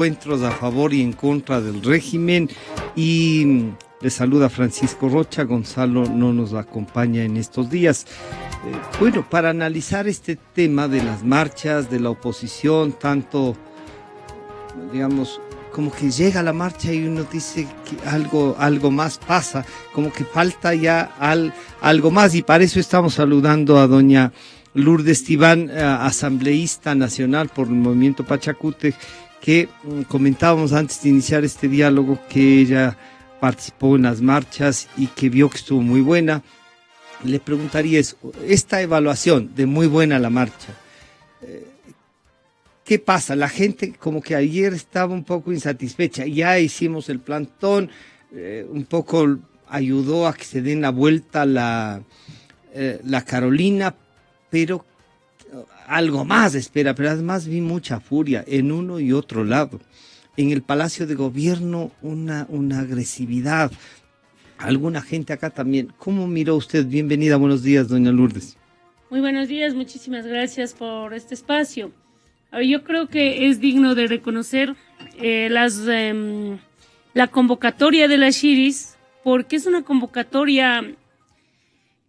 Encuentros a favor y en contra del régimen y le saluda Francisco Rocha. Gonzalo no nos acompaña en estos días. Bueno, para analizar este tema de las marchas, de la oposición, tanto, digamos, como que llega la marcha y uno dice que algo más pasa, como que falta ya algo más, y para eso estamos saludando a doña Lourdes Tibán, asambleísta nacional por el Movimiento Pachacútec, que comentábamos antes de iniciar este diálogo que ella participó en las marchas y que vio que estuvo muy buena. Le preguntaría esta evaluación de muy buena la marcha, ¿qué pasa? La gente como que ayer estaba un poco insatisfecha, ya hicimos el plantón, un poco ayudó a que se den la vuelta la Carolina, pero algo más espera, pero además vi mucha furia en uno y otro lado. En el Palacio de Gobierno una agresividad. Alguna gente acá también. ¿Cómo miró usted? Bienvenida, buenos días, doña Lourdes. Muy buenos días, muchísimas gracias por este espacio. Yo creo que es digno de reconocer la convocatoria de las Shiris, porque es una convocatoria,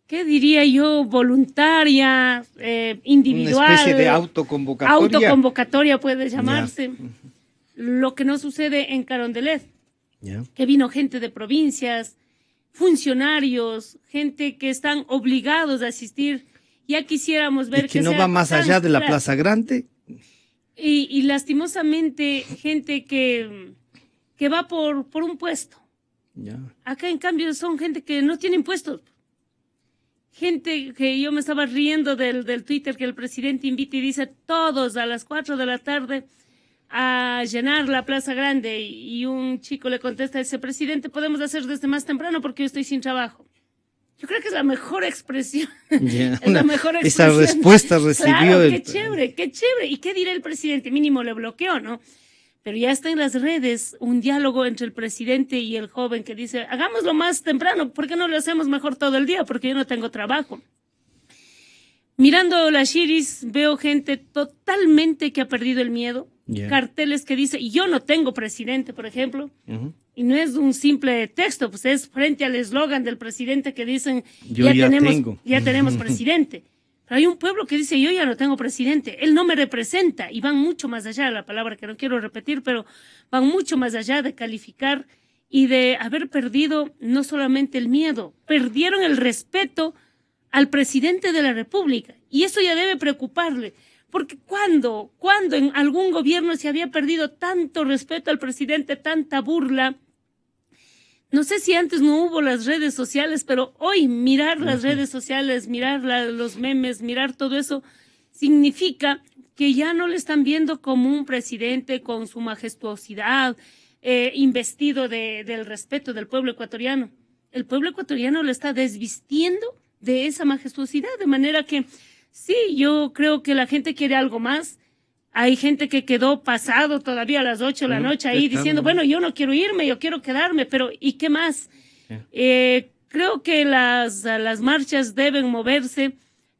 ¿qué diría yo? Voluntaria, individual. Una especie de autoconvocatoria. Autoconvocatoria puede llamarse. Yeah. Lo que no sucede en Carondelet, que vino gente de provincias, funcionarios, gente que están obligados a asistir. Ya quisiéramos ver que no va más allá de la Plaza Grande. Y lastimosamente gente que va por un puesto. Acá en cambio son gente que no tiene puestos. Gente que yo me estaba riendo del Twitter que el presidente invita y dice todos a las 4 de la tarde a llenar la Plaza Grande, y un chico le contesta a ese presidente, podemos hacer desde más temprano porque yo estoy sin trabajo. Yo creo que es la mejor expresión. La mejor expresión. Esa respuesta recibió. Claro, qué chévere, qué chévere. ¿Y qué dirá el presidente? Mínimo le bloqueó, ¿no? Pero ya está en las redes un diálogo entre el presidente y el joven que dice, hagámoslo más temprano, ¿por qué no lo hacemos mejor todo el día? Porque yo no tengo trabajo. Mirando las Shiris, veo gente totalmente que ha perdido el miedo. Carteles que dice, yo no tengo presidente, por ejemplo. Y no es un simple texto, pues es frente al eslogan del presidente que dicen, ya tenemos presidente. Pero hay un pueblo que dice, yo ya no tengo presidente, él no me representa, y van mucho más allá, la palabra que no quiero repetir, pero van mucho más allá de calificar y de haber perdido no solamente el miedo, perdieron el respeto al presidente de la República, y eso ya debe preocuparle, porque cuando en algún gobierno se había perdido tanto respeto al presidente, tanta burla. No sé si antes no hubo las redes sociales, pero hoy mirar las redes sociales, mirar los memes, mirar todo eso, significa que ya no le están viendo como un presidente con su majestuosidad, investido del respeto del pueblo ecuatoriano. El pueblo ecuatoriano lo está desvistiendo de esa majestuosidad, de manera que sí, yo creo que la gente quiere algo más. Hay gente que quedó pasado todavía a las 8 de la noche ahí diciendo, bueno, yo no quiero irme, yo quiero quedarme, pero ¿y qué más? Creo que las marchas deben moverse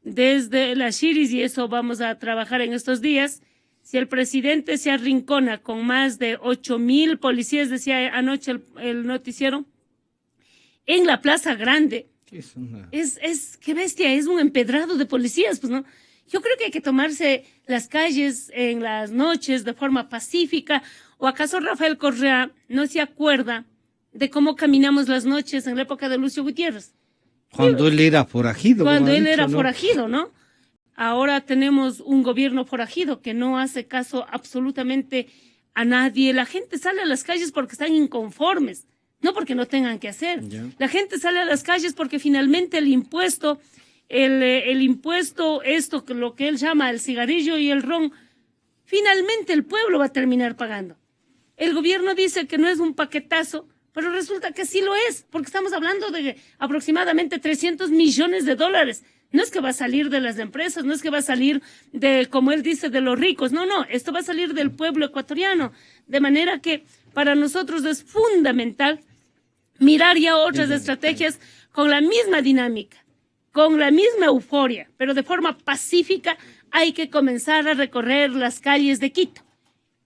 desde las Shiris, y eso vamos a trabajar en estos días. Si el presidente se arrincona con más de 8,000 policías, decía anoche el noticiero, en la Plaza Grande, qué bestia, es un empedrado de policías, pues, ¿no? Yo creo que hay que tomarse las calles en las noches de forma pacífica. ¿O acaso Rafael Correa no se acuerda de cómo caminamos las noches en la época de Lucio Gutiérrez? Cuando él era forajido. Cuando él era forajido, ¿no? Ahora tenemos un gobierno forajido que no hace caso absolutamente a nadie. La gente sale a las calles porque están inconformes, no porque no tengan que hacer. La gente sale a las calles porque finalmente el impuesto, lo que él llama el cigarrillo y el ron, finalmente el pueblo va a terminar pagando. El gobierno dice que no es un paquetazo, pero resulta que sí lo es, porque estamos hablando de aproximadamente 300 millones de dólares. No es que va a salir de las empresas, no es que va a salir de, como él dice, de los ricos. No, esto va a salir del pueblo ecuatoriano. De manera que para nosotros es fundamental mirar ya otras estrategias con la misma dinámica, con la misma euforia, pero de forma pacífica. Hay que comenzar a recorrer las calles de Quito.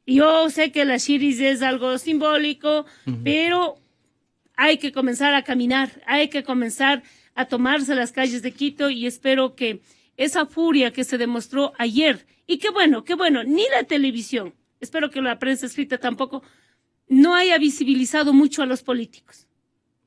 Yo sé que la Shiris es algo simbólico, pero hay que comenzar a caminar, hay que comenzar a tomarse las calles de Quito y espero que esa furia que se demostró ayer, y qué bueno, ni la televisión, espero que la prensa escrita tampoco, no haya visibilizado mucho a los políticos.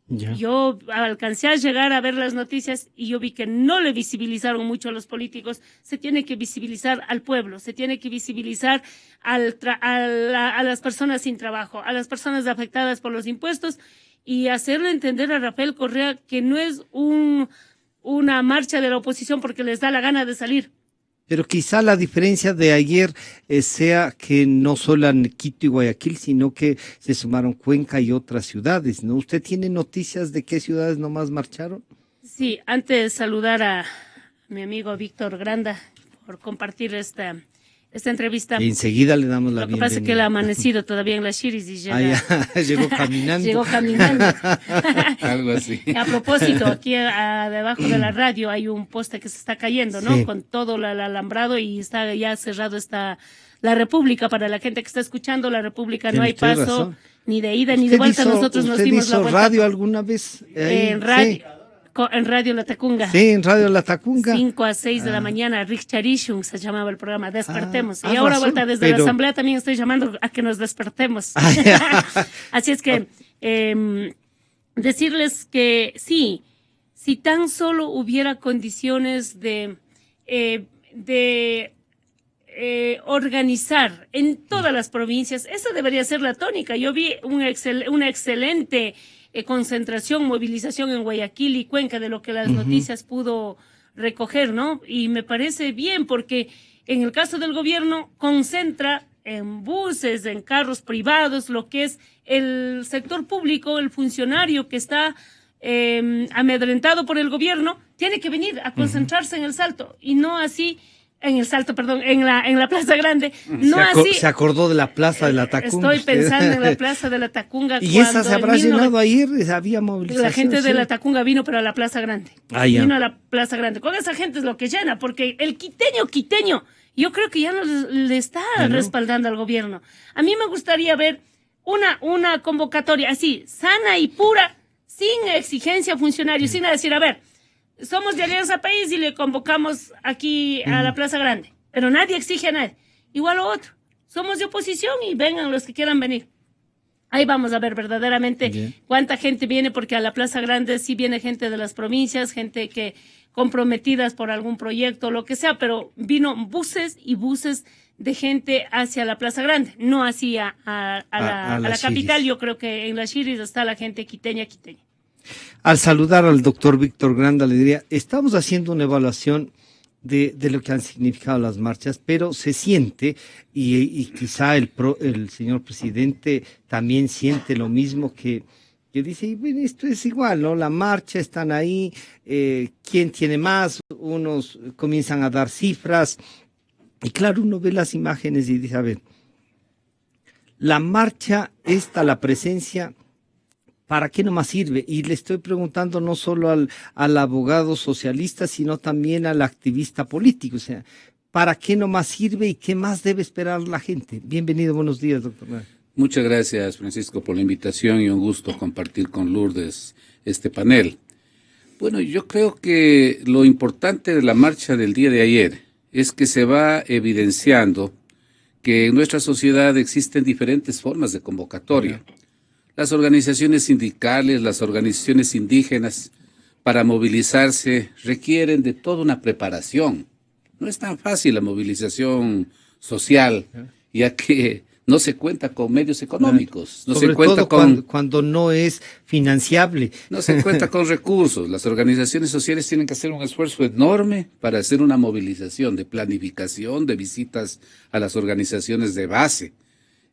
Ya. Yo alcancé a llegar a ver las noticias y yo vi que no le visibilizaron mucho a los políticos. Se tiene que visibilizar al pueblo, se tiene que visibilizar a las personas sin trabajo, a las personas afectadas por los impuestos y hacerle entender a Rafael Correa que no es una marcha de la oposición porque les da la gana de salir. Pero quizá la diferencia de ayer sea que no solo en Quito y Guayaquil, sino que se sumaron Cuenca y otras ciudades, ¿no? ¿Usted tiene noticias de qué ciudades nomás marcharon? Sí, antes de saludar a mi amigo Víctor Granda por compartir esta entrevista. Y enseguida le damos la bienvenida. Lo que pasa es que él ha amanecido todavía en las Shiris y llegó caminando. Llegó caminando. Algo así. A propósito, aquí debajo de la radio hay un poste que se está cayendo, ¿no? Sí. Con todo el alambrado y está ya cerrado la República. Para la gente que está escuchando, la República no hay paso razón. Ni de ida ni de vuelta. Nosotros nos dimos la vuelta. ¿Usted hizo radio alguna vez? En radio. Sí. En Radio La Tacunga. Sí, en Radio La Tacunga. 5 a 6 de la mañana, Rick Charishung se llamaba el programa, Despertemos. Y ahora vuelta desde la Asamblea también estoy llamando a que nos despertemos. Así es que decirles que sí, si tan solo hubiera condiciones de organizar en todas las provincias, eso debería ser la tónica. Yo vi una excelente concentración, movilización en Guayaquil y Cuenca de lo que las noticias pudo recoger, ¿no? Y me parece bien porque en el caso del gobierno concentra en buses, en carros privados, lo que es el sector público, el funcionario que está amedrentado por el gobierno, tiene que venir a concentrarse en el Salto y no así. En el Salto, perdón, en la Plaza Grande. No así. Se acordó de la Plaza de la Tacunga. Estoy pensando en la Plaza de la Tacunga. ¿Y esa se habrá llenado ayer? Había movilización. La gente de la Tacunga vino, pero a la Plaza Grande. Vino a la Plaza Grande. Con esa gente es lo que llena, porque el quiteño, yo creo que ya no le está respaldando al gobierno. A mí me gustaría ver una convocatoria así, sana y pura, sin exigencia a funcionarios, sin decir, a ver, somos de Alianza País y le convocamos aquí a la Plaza Grande, pero nadie exige a nadie. Igual lo otro, somos de oposición y vengan los que quieran venir. Ahí vamos a ver verdaderamente cuánta gente viene, porque a la Plaza Grande sí viene gente de las provincias, gente que comprometidas por algún proyecto, lo que sea, pero vino buses y buses de gente hacia la Plaza Grande, no hacia a la capital. Yo creo que en las Shiris está la gente quiteña. Al saludar al doctor Víctor Granda, le diría, estamos haciendo una evaluación de lo que han significado las marchas, pero se siente, y quizá el señor presidente también siente lo mismo, que dice, bueno, esto es igual, ¿no? La marcha, están ahí, ¿quién tiene más? Unos comienzan a dar cifras, y claro, uno ve las imágenes y dice, a ver, la marcha, la presencia, ¿para qué nomás sirve? Y le estoy preguntando no solo al abogado socialista, sino también al activista político. O sea, ¿para qué nomás sirve y qué más debe esperar la gente? Bienvenido, buenos días, doctor. Muchas gracias, Francisco, por la invitación y un gusto compartir con Lourdes este panel. Bueno, yo creo que lo importante de la marcha del día de ayer es que se va evidenciando que en nuestra sociedad existen diferentes formas de convocatoria. Las organizaciones sindicales, las organizaciones indígenas, para movilizarse requieren de toda una preparación. No es tan fácil la movilización social, ya que no se cuenta con medios económicos. No Sobre se cuenta todo cuando no es financiable. No se cuenta con recursos. Las organizaciones sociales tienen que hacer un esfuerzo enorme para hacer una movilización de planificación, de visitas a las organizaciones de base.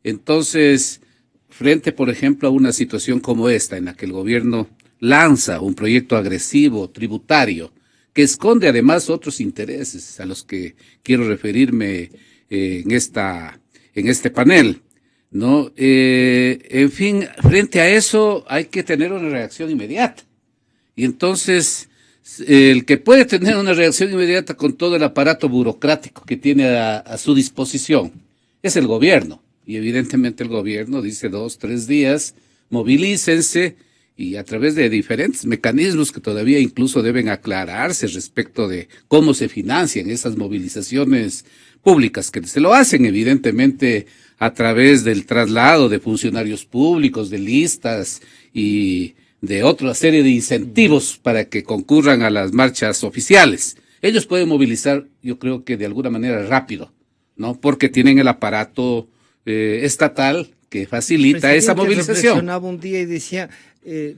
Entonces, frente, por ejemplo, a una situación como esta, en la que el gobierno lanza un proyecto agresivo, tributario, que esconde además otros intereses a los que quiero referirme en este panel, ¿no? En fin, frente a eso hay que tener una reacción inmediata. Y entonces, el que puede tener una reacción inmediata con todo el aparato burocrático que tiene a su disposición es el gobierno. y evidentemente el gobierno dice 2, 3 días, movilícense, y a través de diferentes mecanismos que todavía incluso deben aclararse respecto de cómo se financian esas movilizaciones públicas, que se lo hacen evidentemente a través del traslado de funcionarios públicos, de listas y de otra serie de incentivos para que concurran a las marchas oficiales. Ellos pueden movilizar, yo creo que de alguna manera rápido, ¿no? Porque tienen el aparato estatal que facilita esa movilización. Reflexionaba un día y decía,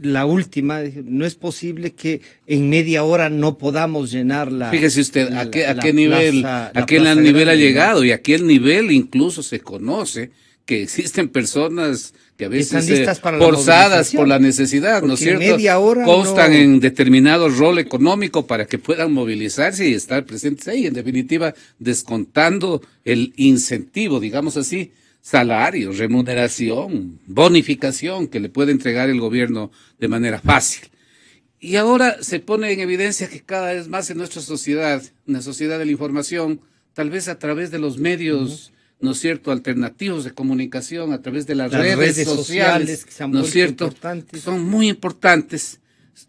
la última, no es posible que en media hora no podamos llenar la. Fíjese usted a qué nivel ha llegado, y a qué nivel incluso se conoce que existen personas que a veces forzadas por la necesidad, ¿no es cierto? Media hora constan en determinado rol económico para que puedan movilizarse y estar presentes ahí, en definitiva, descontando el incentivo, digamos así, salario, remuneración, bonificación que le puede entregar el gobierno de manera fácil. Y ahora se pone en evidencia que cada vez más en nuestra sociedad, una sociedad de la información, tal vez a través de los medios, ¿no es cierto?, alternativos de comunicación, a través de las redes sociales, que se han ¿no es cierto?, importantes. Son muy importantes.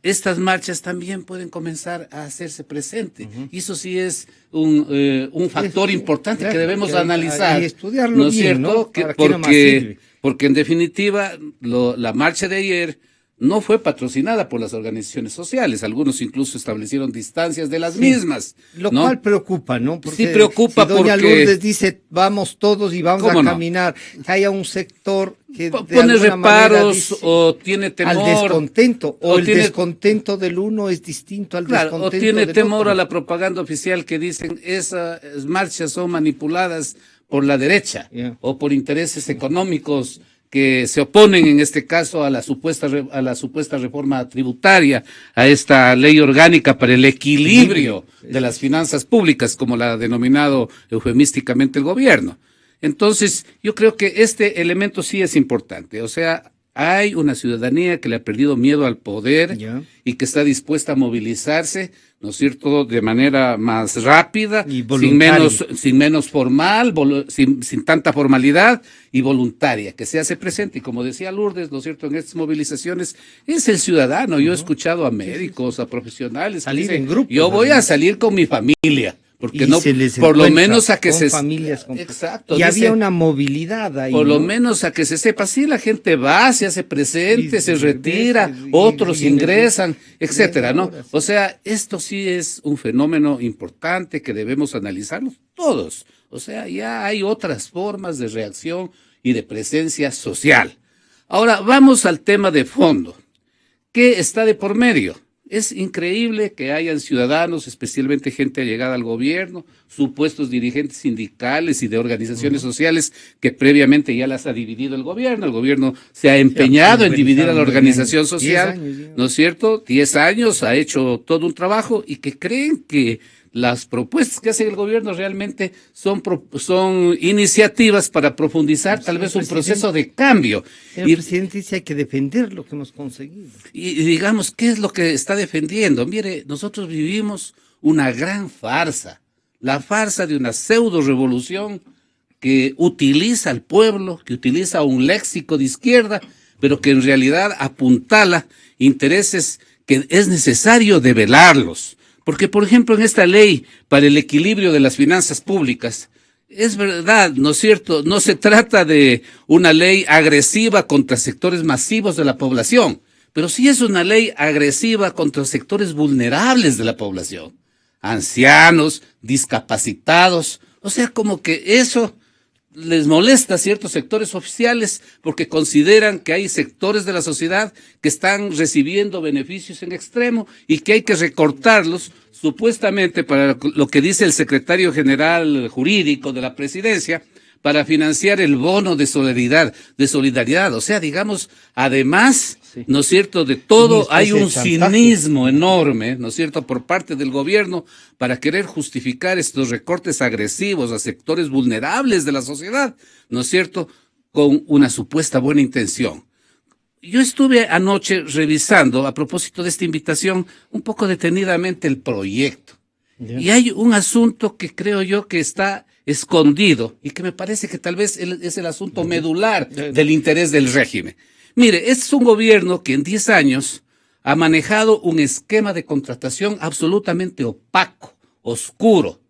Estas marchas también pueden comenzar a hacerse presente. Y eso sí es un factor importante que debemos analizar. Y estudiarlo ¿no es bien, cierto? ¿no? Porque en definitiva la marcha de ayer no fue patrocinada por las organizaciones sociales. Algunos incluso establecieron distancias de las mismas. Lo cual preocupa, ¿no? Porque sí preocupa, si doña porque Lourdes dice, vamos todos y vamos a caminar, que haya un sector que pone reparos dice, o tiene temor. Al descontento, o el descontento del uno es distinto al descontento o tiene del temor otro. A la propaganda oficial que dicen esas marchas son manipuladas por la derecha o por intereses económicos que se oponen en este caso a la supuesta reforma tributaria, a esta ley orgánica para el equilibrio de las finanzas públicas, como la ha denominado eufemísticamente el gobierno. Entonces, yo creo que este elemento sí es importante, o sea, hay una ciudadanía que le ha perdido miedo al poder y que está dispuesta a movilizarse, ¿no es cierto?, de manera más rápida, sin menos formal, sin tanta formalidad y voluntaria, que se hace presente. Y como decía Lourdes, ¿no es cierto?, en estas movilizaciones es el ciudadano. Yo he escuchado a médicos, a profesionales que dicen, en grupo, yo voy a salir con mi familia. Porque no, por lo menos a que se exacto, y había una movilidad ahí. Por lo menos a que se sepa, sí, la gente va, se hace presente, se retira, otros ingresan, etcétera, ¿no? O sea, esto sí es un fenómeno importante que debemos analizarlo todos. O sea, ya hay otras formas de reacción y de presencia social. Ahora, vamos al tema de fondo. ¿Qué está de por medio? Es increíble que hayan ciudadanos, especialmente gente allegada al gobierno, supuestos dirigentes sindicales y de organizaciones sociales que previamente ya las ha dividido el gobierno se ha empeñado en dividir a la organización social, ¿no es cierto? 10 años ha hecho todo un trabajo y que creen que las propuestas que hace el gobierno realmente son iniciativas para profundizar tal vez un proceso de cambio. El presidente dice hay que defender lo que hemos conseguido. Y digamos, ¿qué es lo que está defendiendo? Mire, nosotros vivimos una gran farsa, la farsa de una pseudo revolución que utiliza al pueblo, que utiliza un léxico de izquierda, pero que en realidad apuntala intereses que es necesario develarlos. Porque, por ejemplo, en esta ley para el equilibrio de las finanzas públicas, es verdad, ¿no es cierto? No se trata de una ley agresiva contra sectores masivos de la población, pero sí es una ley agresiva contra sectores vulnerables de la población. Ancianos, discapacitados, o sea, como que eso les molesta a ciertos sectores oficiales porque consideran que hay sectores de la sociedad que están recibiendo beneficios en extremo y que hay que recortarlos supuestamente para lo que dice el secretario general jurídico de la presidencia, para financiar el bono de solidaridad. O sea, digamos, además, ¿no es cierto?, de todo hay un cinismo enorme, ¿no es cierto?, por parte del gobierno para querer justificar estos recortes agresivos a sectores vulnerables de la sociedad, ¿no es cierto?, con una supuesta buena intención. Yo estuve anoche revisando, a propósito de esta invitación, un poco detenidamente el proyecto. Yeah. Y hay un asunto que creo yo que está escondido y que me parece que tal vez es el asunto medular del interés del régimen. Mire, este es un gobierno que en 10 años ha manejado un esquema de contratación absolutamente opaco, oscuro,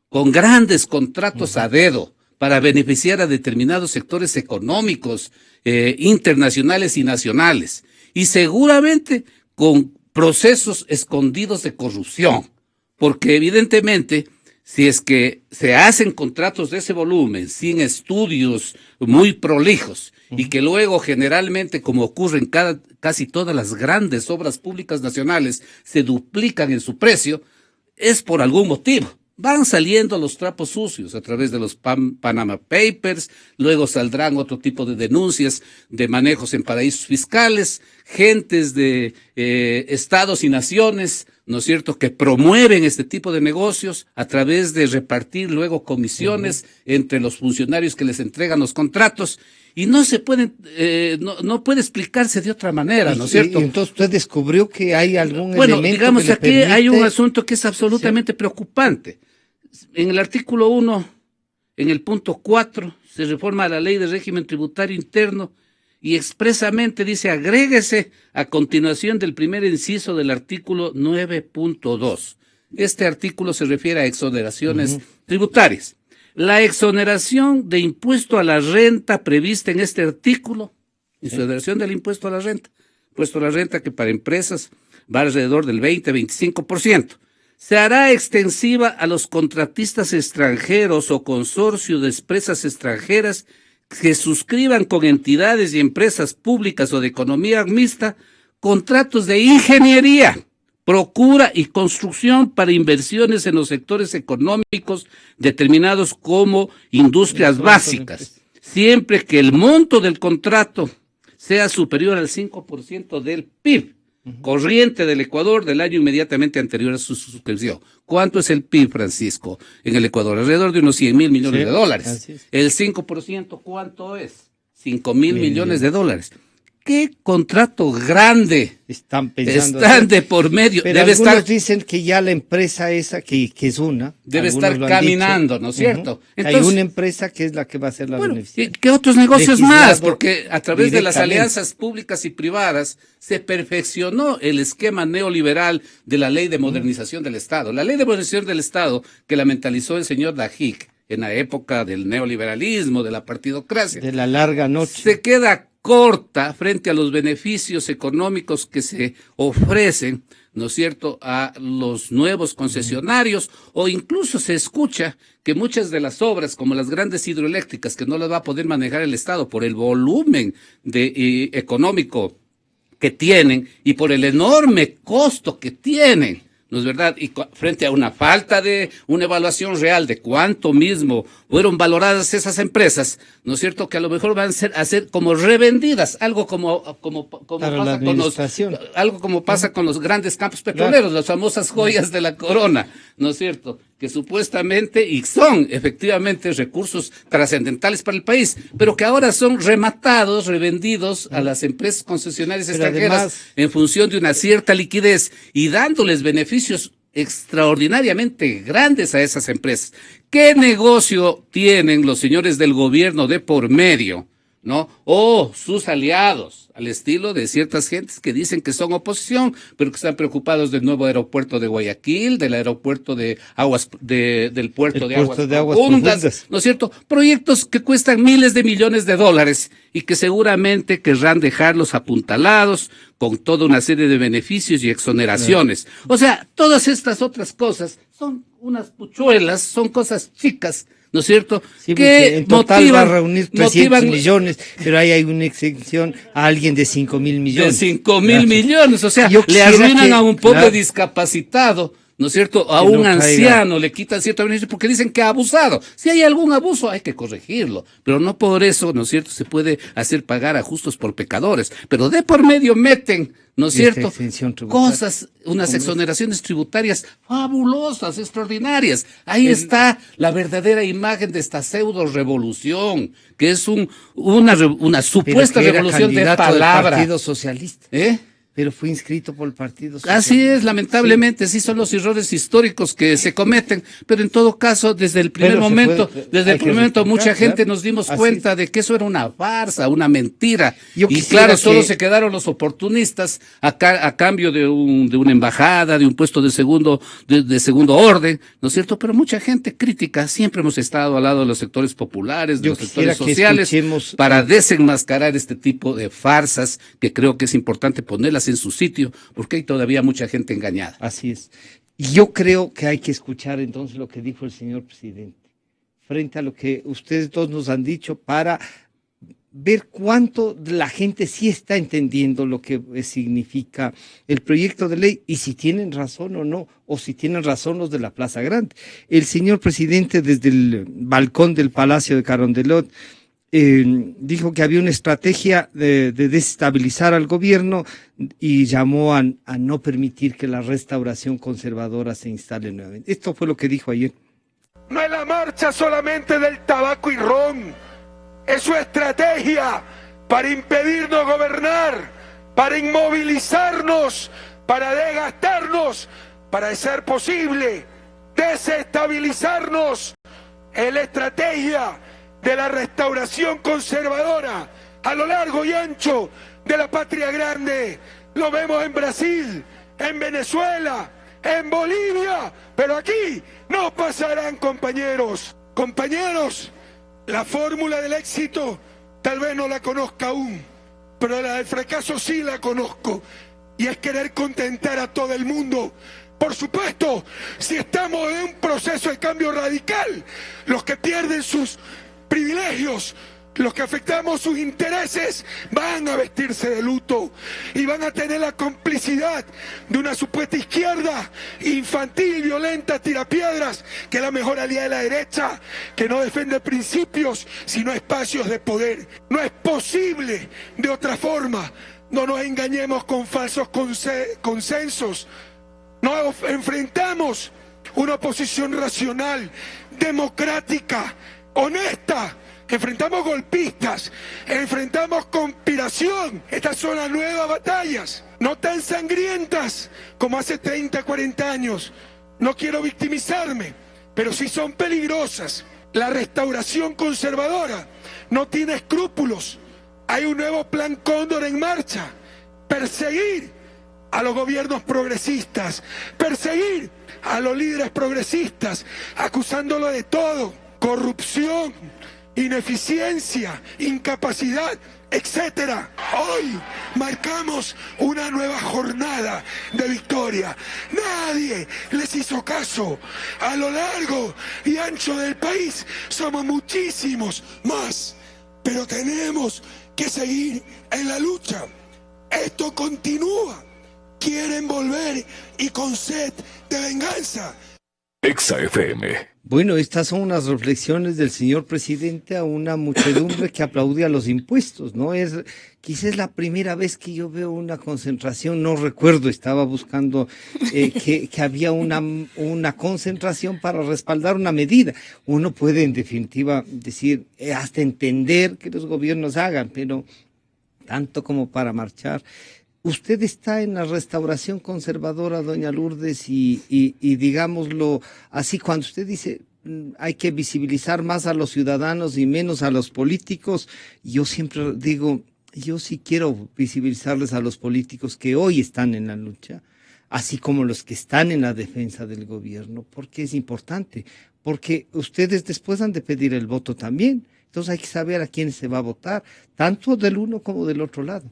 con grandes contratos a dedo para beneficiar a determinados sectores económicos, internacionales y nacionales, y seguramente con procesos escondidos de corrupción, porque evidentemente si es que se hacen contratos de ese volumen sin estudios muy prolijos y que luego generalmente, como ocurre en casi todas las grandes obras públicas nacionales, se duplican en su precio, es por algún motivo. Van saliendo los trapos sucios a través de los Panama Papers, luego saldrán otro tipo de denuncias de manejos en paraísos fiscales, gentes de estados y naciones, ¿no es cierto?, que promueven este tipo de negocios a través de repartir luego comisiones entre los funcionarios que les entregan los contratos, y no se pueden, no puede explicarse de otra manera, ¿no es cierto? Y entonces usted descubrió que hay algún elemento. Bueno, digamos que aquí hay un asunto que es absolutamente preocupante. En el artículo 1, en el punto 4, se reforma la ley de régimen tributario interno y expresamente dice, agréguese a continuación del primer inciso del artículo 9.2. Este artículo se refiere a exoneraciones tributarias. La exoneración de impuesto a la renta prevista en este artículo, exoneración del impuesto a la renta que para empresas va alrededor del 20-25%. Se hará extensiva a los contratistas extranjeros o consorcio de empresas extranjeras que suscriban con entidades y empresas públicas o de economía mixta contratos de ingeniería, procura y construcción para inversiones en los sectores económicos determinados como industrias básicas, siempre que el monto del contrato sea superior al 5% del PIB corriente del Ecuador del año inmediatamente anterior a su suscripción. ¿Cuánto es el PIB, Francisco, en el Ecuador? Alrededor de unos 100 mil millones de dólares. El 5%, ¿cuánto es? 5 mil millones de dólares. ¿Qué contrato grande están pensando están de por medio? Pero debe algunos estar, dicen que ya la empresa esa, que es una, debe estar caminando, ¿no es cierto? Entonces, hay una empresa que es la que va a ser la beneficiaria. ¿Qué otros negocios más? Porque a través de las alianzas públicas y privadas se perfeccionó el esquema neoliberal de la Ley de Modernización del Estado. La Ley de Modernización del Estado, que la mentalizó el señor Dajic en la época del neoliberalismo, de la partidocracia. De la larga noche. Se queda corta frente a los beneficios económicos que se ofrecen, ¿no es cierto?, a los nuevos concesionarios, o incluso se escucha que muchas de las obras, como las grandes hidroeléctricas, que no las va a poder manejar el Estado por el volumen económico que tienen y por el enorme costo que tienen, ¿no es verdad? Y frente a una falta de una evaluación real de cuánto mismo fueron valoradas esas empresas, ¿no es cierto? Que a lo mejor van a ser como revendidas, algo como pasa con los grandes campos petroleros, las famosas joyas de la corona, ¿no es cierto? Que supuestamente y son efectivamente recursos trascendentales para el país, pero que ahora son rematados, revendidos a las empresas concesionarias extranjeras además, en función de una cierta liquidez y dándoles beneficios extraordinariamente grandes a esas empresas. ¿Qué negocio tienen los señores del gobierno de por medio, ¿no? O sus aliados, al estilo de ciertas gentes que dicen que son oposición, pero que están preocupados del nuevo aeropuerto de Guayaquil, del aeropuerto de aguas, del puerto de aguas profundas, ¿no es cierto? Proyectos que cuestan miles de millones de dólares y que seguramente querrán dejarlos apuntalados con toda una serie de beneficios y exoneraciones. O sea, todas estas otras cosas son unas puchuelas, son cosas chicas, ¿no es cierto? Sí, que en total va a reunir 300 millones, pero ahí hay una exención a alguien de 5.000 millones. De 5.000 millones, o sea, le arruinan a un pobre discapacitado, ¿no es cierto? A un anciano le quitan cierto beneficio porque dicen que ha abusado. Si hay algún abuso hay que corregirlo, pero no por eso, ¿no es cierto?, se puede hacer pagar a justos por pecadores, pero de por medio meten, ¿no es cierto?, cosas, unas exoneraciones tributarias fabulosas, extraordinarias. Ahí está la verdadera imagen de esta pseudo revolución, que es una supuesta revolución de palabra. Del Partido Socialista. Pero fue inscrito por el Partido Socialista. Así es, lamentablemente, sí son los errores históricos que se cometen, pero en todo caso, desde el primer momento, mucha gente nos dimos cuenta de que eso era una farsa, una mentira. Y claro, solo se quedaron los oportunistas a cambio de una embajada, de un puesto de segundo orden, ¿no es cierto? Pero mucha gente crítica, siempre hemos estado al lado de los sectores populares, de los sectores sociales, para desenmascarar este tipo de farsas, que creo que es importante ponerlas en su sitio, porque hay todavía mucha gente engañada. Así es. Y yo creo que hay que escuchar entonces lo que dijo el señor presidente, frente a lo que ustedes dos nos han dicho, para ver cuánto la gente sí está entendiendo lo que significa el proyecto de ley y si tienen razón o no, o si tienen razón los de la Plaza Grande. El señor presidente, desde el balcón del Palacio de Carondelet, dijo que había una estrategia de desestabilizar al gobierno y llamó a no permitir que la restauración conservadora se instale nuevamente. Esto fue lo que dijo ayer. No es la marcha solamente del tabaco y ron, es su estrategia para impedirnos gobernar, para inmovilizarnos, para desgastarnos, para, de ser posible, desestabilizarnos. Es la estrategia de la restauración conservadora a lo largo y ancho de la patria grande. Lo vemos en Brasil, en Venezuela, en Bolivia, pero aquí no pasarán, compañeros. Compañeros, la fórmula del éxito tal vez no la conozca aún, pero la del fracaso sí la conozco, y es querer contentar a todo el mundo. Por supuesto, si estamos en un proceso de cambio radical, los que pierden sus privilegios, los que afectamos sus intereses, van a vestirse de luto y van a tener la complicidad de una supuesta izquierda infantil, violenta, tirapiedras, que es la mejor aliada de la derecha, que no defiende principios sino espacios de poder. No es posible de otra forma. No nos engañemos con falsos consensos. Nos enfrentamos una oposición racional, democrática, honesta. Enfrentamos golpistas, enfrentamos conspiración. Estas son las nuevas batallas, no tan sangrientas como hace 30, 40 años. No quiero victimizarme, pero sí son peligrosas. La restauración conservadora no tiene escrúpulos. Hay un nuevo plan Cóndor en marcha. Perseguir a los gobiernos progresistas, perseguir a los líderes progresistas, acusándolos de todo: corrupción, ineficiencia, incapacidad, etcétera. Hoy marcamos una nueva jornada de victoria. Nadie les hizo caso. A lo largo y ancho del país somos muchísimos más, pero tenemos que seguir en la lucha. Esto continúa. Quieren volver y con sed de venganza. Exa FM. Bueno, estas son unas reflexiones del señor presidente a una muchedumbre que aplaudía los impuestos, ¿no? Quizás la primera vez que yo veo una concentración, no recuerdo, estaba buscando que había una concentración para respaldar una medida. Uno puede en definitiva decir, hasta entender que los gobiernos hagan, pero tanto como para marchar. Usted está en la restauración conservadora, doña Lourdes, y digámoslo así, cuando usted dice hay que visibilizar más a los ciudadanos y menos a los políticos, yo siempre digo, yo sí quiero visibilizarles a los políticos que hoy están en la lucha, así como los que están en la defensa del gobierno, porque es importante, porque ustedes después han de pedir el voto también, entonces hay que saber a quién se va a votar, tanto del uno como del otro lado.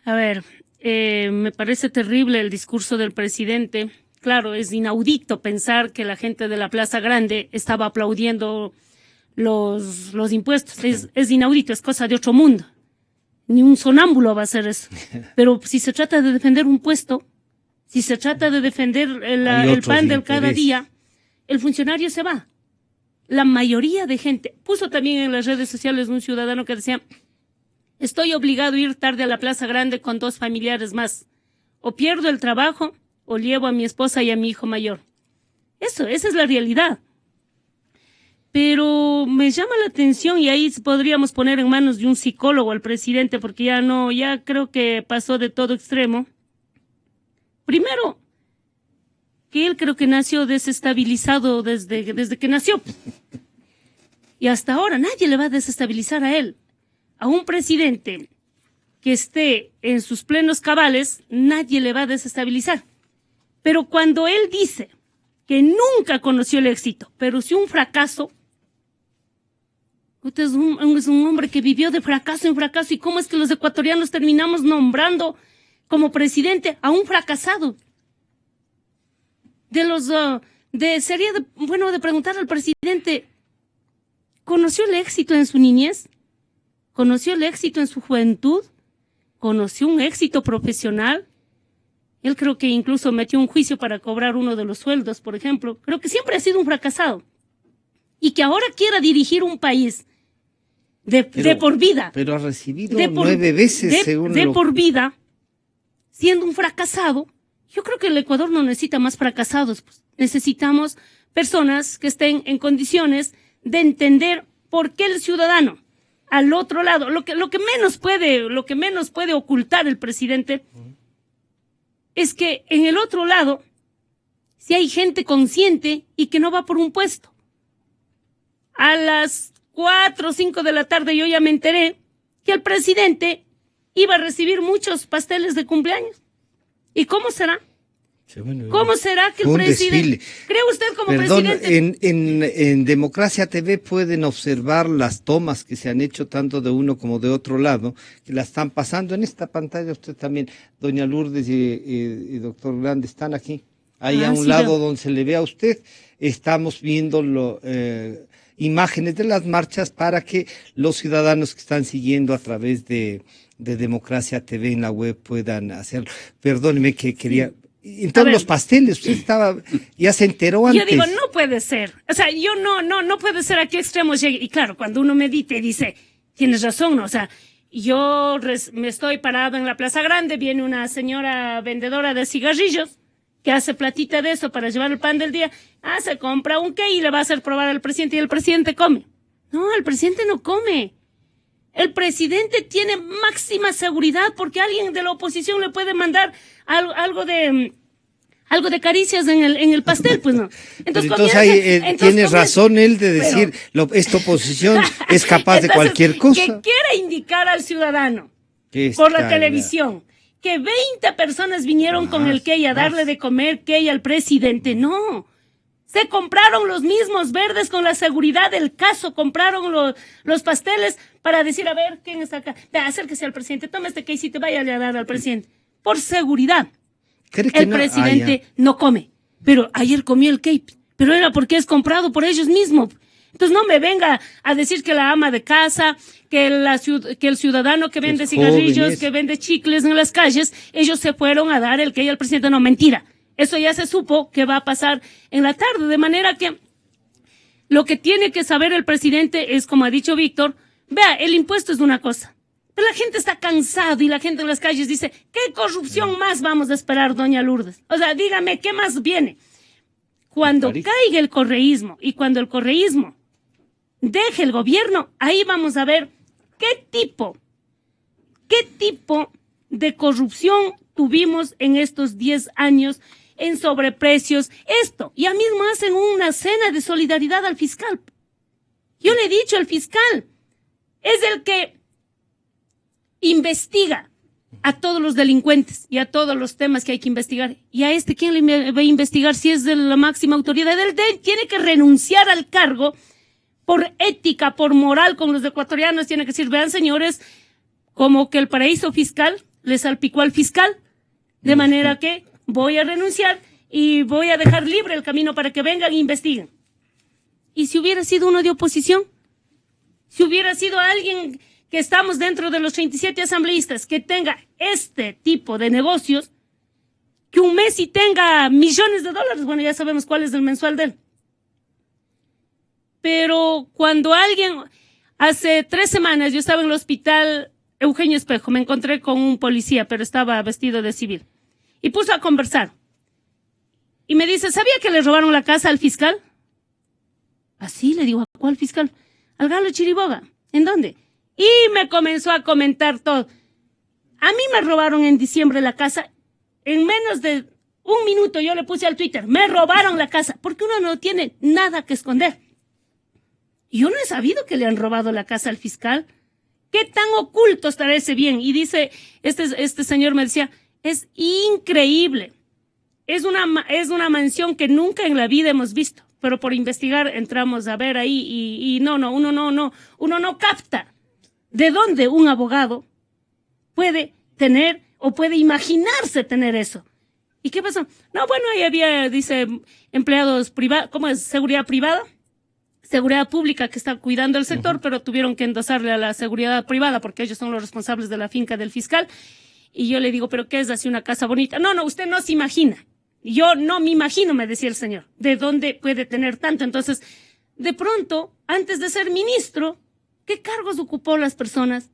A ver, me parece terrible el discurso del presidente. Claro, es inaudito pensar que la gente de la Plaza Grande estaba aplaudiendo los impuestos. Es inaudito, es cosa de otro mundo. Ni un sonámbulo va a hacer eso. Pero si se trata de defender un puesto, si se trata de defender el pan del cada día, el funcionario se va. La mayoría de gente, puso también en las redes sociales un ciudadano que decía: estoy obligado a ir tarde a la Plaza Grande con 2 familiares más. O pierdo el trabajo o llevo a mi esposa y a mi hijo mayor. Esa es la realidad. Pero me llama la atención, y ahí podríamos poner en manos de un psicólogo al presidente, porque ya creo que pasó de todo extremo. Primero, que él creo que nació desestabilizado desde que nació. Y hasta ahora nadie le va a desestabilizar a él. A un presidente que esté en sus plenos cabales, nadie le va a desestabilizar. Pero cuando él dice que nunca conoció el éxito, pero sí un fracaso, usted es un hombre que vivió de fracaso en fracaso. ¿Y cómo es que los ecuatorianos terminamos nombrando como presidente a un fracasado? Sería bueno de preguntar al presidente, ¿conoció el éxito en su niñez? ¿Conoció el éxito en su juventud? ¿Conoció un éxito profesional? Él creo que incluso metió un juicio para cobrar uno de los sueldos, por ejemplo. Creo que siempre ha sido un fracasado. Y que ahora quiera dirigir un país de por vida. Pero ha recibido 9 veces, por vida, siendo un fracasado. Yo creo que el Ecuador no necesita más fracasados. Pues. Necesitamos personas que estén en condiciones de entender por qué el ciudadano al otro lado, lo que menos puede ocultar el presidente es que en el otro lado si hay gente consciente y que no va por un puesto. A las 4 o 5 de la tarde yo ya me enteré que el presidente iba a recibir muchos pasteles de cumpleaños. ¿Y cómo será? Sí, bueno, ¿Cómo será que el presidente... Desfile. ¿Cree usted como presidente? En Democracia TV pueden observar las tomas que se han hecho tanto de uno como de otro lado, que la están pasando en esta pantalla. Usted también, doña Lourdes y doctor Grande están aquí. Ahí a un lado donde se le ve a usted, estamos viendo imágenes de las marchas para que los ciudadanos que están siguiendo a través de Democracia TV en la web puedan hacerlo. Perdóneme que quería... Entonces los pasteles, usted ya se enteró antes. Yo digo, no puede ser. O sea, yo no puede ser a qué extremo llegue. Y claro, cuando uno medita y dice, tienes razón, ¿no? O sea, yo me estoy parado en la Plaza Grande, viene una señora vendedora de cigarrillos que hace platita de eso para llevar el pan del día. Se compra un qué y le va a hacer probar al presidente y el presidente come. No, el presidente no come. El presidente tiene máxima seguridad porque alguien de la oposición le puede mandar algo de caricias en el pastel, pues no. Entonces tiene razón él de decir, esta oposición es capaz de cualquier cosa. Que quiere indicar al ciudadano por la televisión que 20 personas vinieron con el quey a darle de comer quey al presidente. No. Se compraron los mismos verdes con la seguridad del caso, compraron los pasteles para decir, a ver, ¿quién está acá? Acérquese al presidente, toma este case y te vaya a dar al presidente. Por seguridad. El presidente no come, pero ayer comió el cake, pero era porque es comprado por ellos mismos. Entonces no me venga a decir que la ama de casa, que el ciudadano que vende cigarrillos, que vende chicles en las calles, ellos se fueron a dar el cake al presidente. No, mentira. Eso ya se supo que va a pasar en la tarde, de manera que lo que tiene que saber el presidente es, como ha dicho Víctor, vea, el impuesto es una cosa, pero la gente está cansada y la gente en las calles dice, ¿qué corrupción más vamos a esperar, doña Lourdes? O sea, dígame, ¿qué más viene? Cuando caiga el correísmo y cuando el correísmo deje el gobierno, ahí vamos a ver qué tipo de corrupción tuvimos en estos 10 años en sobreprecios, ya mismo hacen una cena de solidaridad al fiscal. Yo le he dicho, el fiscal es el que investiga a todos los delincuentes y a todos los temas que hay que investigar. ¿Y a quién le va a investigar si es de la máxima autoridad? Él tiene que renunciar al cargo por ética, por moral con los ecuatorianos. Tiene que decir, vean señores, como que el paraíso fiscal le salpicó al fiscal, de manera que voy a renunciar y voy a dejar libre el camino para que vengan e investiguen. ¿Y si hubiera sido uno de oposición? Si hubiera sido alguien que estamos dentro de los 37 asambleístas que tenga este tipo de negocios, que un mes y tenga millones de dólares, bueno, ya sabemos cuál es el mensual de él. Pero cuando hace 3 semanas yo estaba en el hospital Eugenio Espejo, me encontré con un policía, pero estaba vestido de civil. Y puso a conversar. Y me dice, ¿sabía que le robaron la casa al fiscal? Así le digo, ¿a cuál fiscal? Al Galo Chiriboga. ¿En dónde? Y me comenzó a comentar todo. A mí me robaron en diciembre la casa. En menos de un minuto yo le puse al Twitter, me robaron la casa, porque uno no tiene nada que esconder. Yo no he sabido que le han robado la casa al fiscal. ¿Qué tan oculto estará ese bien? Y dice, este señor me decía, es increíble. Es una mansión que nunca en la vida hemos visto. Pero por investigar entramos a ver ahí y uno no capta de dónde un abogado puede tener o puede imaginarse tener eso. ¿Y qué pasó? No, bueno, ahí había, dice, empleados privados, ¿cómo es? Seguridad privada, seguridad pública que está cuidando el sector, pero tuvieron que endosarle a la seguridad privada porque ellos son los responsables de la finca del fiscal. Y yo le digo, ¿pero qué es así una casa bonita? No, usted no se imagina. Yo no me imagino, me decía el señor, de dónde puede tener tanto. Entonces, de pronto, antes de ser ministro, ¿qué cargos ocupó las personas?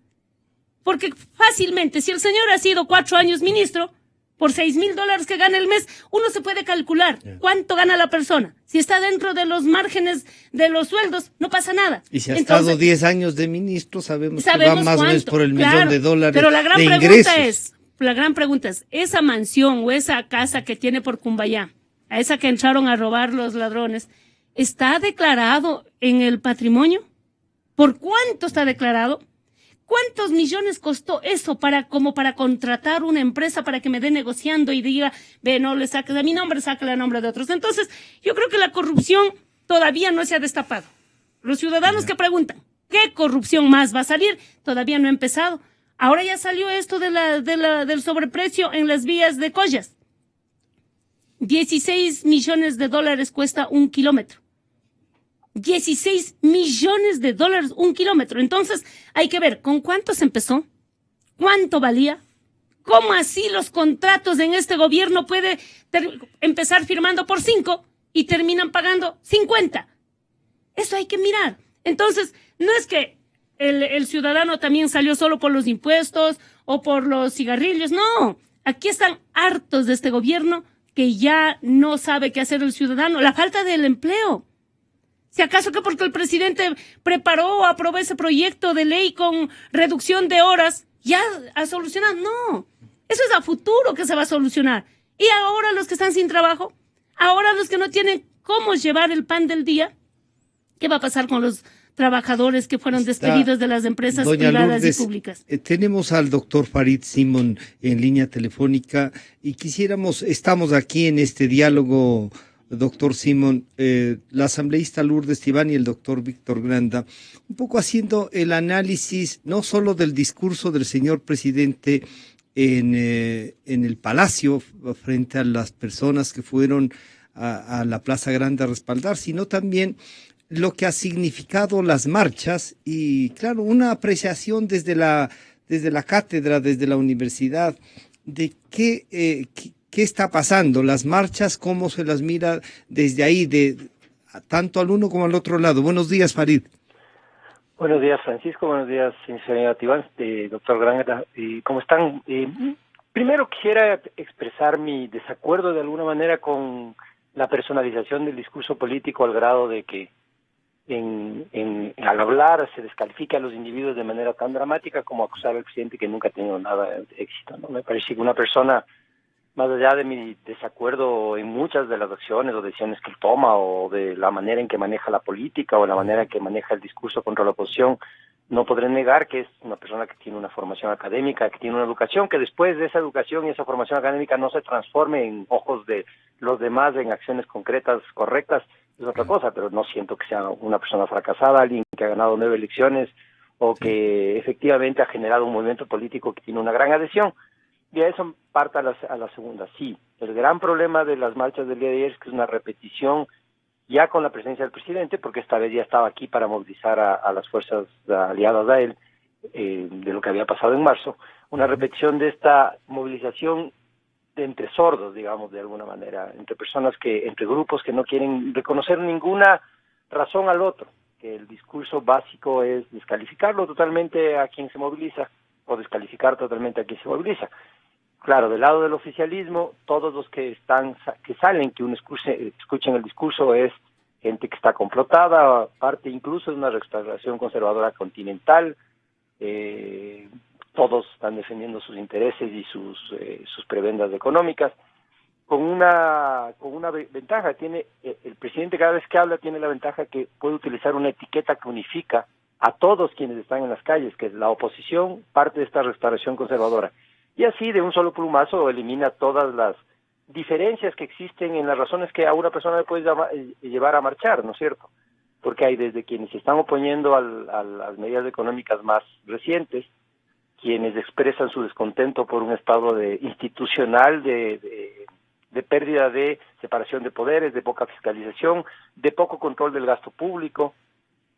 Porque fácilmente, si el señor ha sido 4 años ministro, por $6,000 que gana el mes, uno se puede calcular cuánto gana la persona. Si está dentro de los márgenes de los sueldos, no pasa nada. Y si ha estado 10 años de ministro, sabemos que va más o menos por el millón de dólares pero la gran de ingresos. La gran pregunta es, esa mansión o esa casa que tiene por Cumbayá, a esa que entraron a robar los ladrones, ¿está declarado en el patrimonio? ¿Por cuánto está declarado? ¿Cuántos millones costó eso para contratar una empresa para que me dé negociando y diga, ve, no le saques a mi nombre, sácale a nombre de otros? Entonces, yo creo que la corrupción todavía no se ha destapado. Los ciudadanos que preguntan, ¿qué corrupción más va a salir? Todavía no ha empezado. Ahora ya salió esto del sobreprecio en las vías de Collas. $16 millones cuesta 1 kilómetro. $16 millones un kilómetro. Entonces, hay que ver con cuánto se empezó, cuánto valía, cómo así los contratos en este gobierno puede empezar firmando por 5 y terminan pagando 50. Eso hay que mirar. Entonces, no es que el ciudadano también salió solo por los impuestos o por los cigarrillos. No, aquí están hartos de este gobierno que ya no sabe qué hacer el ciudadano. La falta del empleo. Si acaso que porque el presidente preparó o aprobó ese proyecto de ley con reducción de horas, ya ha solucionado. No, eso es a futuro que se va a solucionar. Y ahora los que están sin trabajo, ahora los que no tienen cómo llevar el pan del día, ¿qué va a pasar con los trabajadores que fueron despedidos de las empresas privadas y públicas? Tenemos al doctor Farid Simon en línea telefónica y estamos aquí en este diálogo, doctor Simon, la asambleísta Lourdes Tibán y el doctor Víctor Granda, un poco haciendo el análisis no solo del discurso del señor presidente en el Palacio frente a las personas que fueron a la Plaza Grande a respaldar, sino también lo que ha significado las marchas y, claro, una apreciación desde la cátedra, desde la universidad, de qué está pasando, las marchas, cómo se las mira desde ahí, tanto al uno como al otro lado. Buenos días, Farid. Buenos días, Francisco. Buenos días, señora Tibán, doctor Granda. ¿Cómo están? Primero quisiera expresar mi desacuerdo de alguna manera con la personalización del discurso político al grado de que al hablar se descalifica a los individuos de manera tan dramática como acusar al presidente que nunca ha tenido nada de éxito, ¿no? Me parece que una persona, más allá de mi desacuerdo en muchas de las acciones o decisiones que él toma o de la manera en que maneja la política o la manera en que maneja el discurso contra la oposición, no podré negar que es una persona que tiene una formación académica, que tiene una educación, que después de esa educación y esa formación académica no se transforme en ojos de los demás en acciones concretas, correctas, es otra cosa, pero no siento que sea una persona fracasada, alguien que ha ganado 9 elecciones o que efectivamente ha generado un movimiento político que tiene una gran adhesión. Y a eso parta a la segunda. Sí, el gran problema de las marchas del día de ayer es que es una repetición ya con la presencia del presidente, porque esta vez ya estaba aquí para movilizar a las fuerzas aliadas a él, de lo que había pasado en marzo, una repetición de esta movilización entre sordos, digamos, de alguna manera, entre grupos que no quieren reconocer ninguna razón al otro, que el discurso básico es descalificarlo totalmente a quien se moviliza o descalificar totalmente a quien se moviliza. Claro, del lado del oficialismo, todos los que salen, que uno escuchen el discurso es gente que está complotada, parte incluso de una restauración conservadora continental. Todos están defendiendo sus intereses y sus prebendas económicas, con una ventaja. Tiene el presidente, cada vez que habla, tiene la ventaja que puede utilizar una etiqueta que unifica a todos quienes están en las calles, que es la oposición, parte de esta restauración conservadora, y así de un solo plumazo elimina todas las diferencias que existen en las razones que a una persona le puede llevar a marchar, ¿no es cierto? Porque hay desde quienes se están oponiendo a las medidas económicas más recientes, quienes expresan su descontento por un estado institucional de pérdida de separación de poderes, de poca fiscalización, de poco control del gasto público,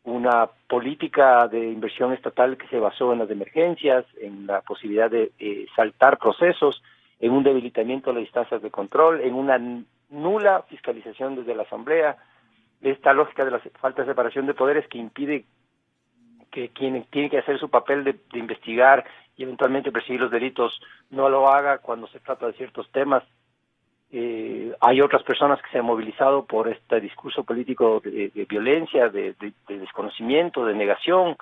una política de inversión estatal que se basó en las emergencias, en la posibilidad de saltar procesos, en un debilitamiento de las instancias de control, en una nula fiscalización desde la Asamblea, esta lógica de la falta de separación de poderes que impide que quien tiene que hacer su papel de investigar y eventualmente perseguir los delitos no lo haga cuando se trata de ciertos temas. Hay otras personas que se han movilizado por este discurso político de violencia, de desconocimiento, de negación.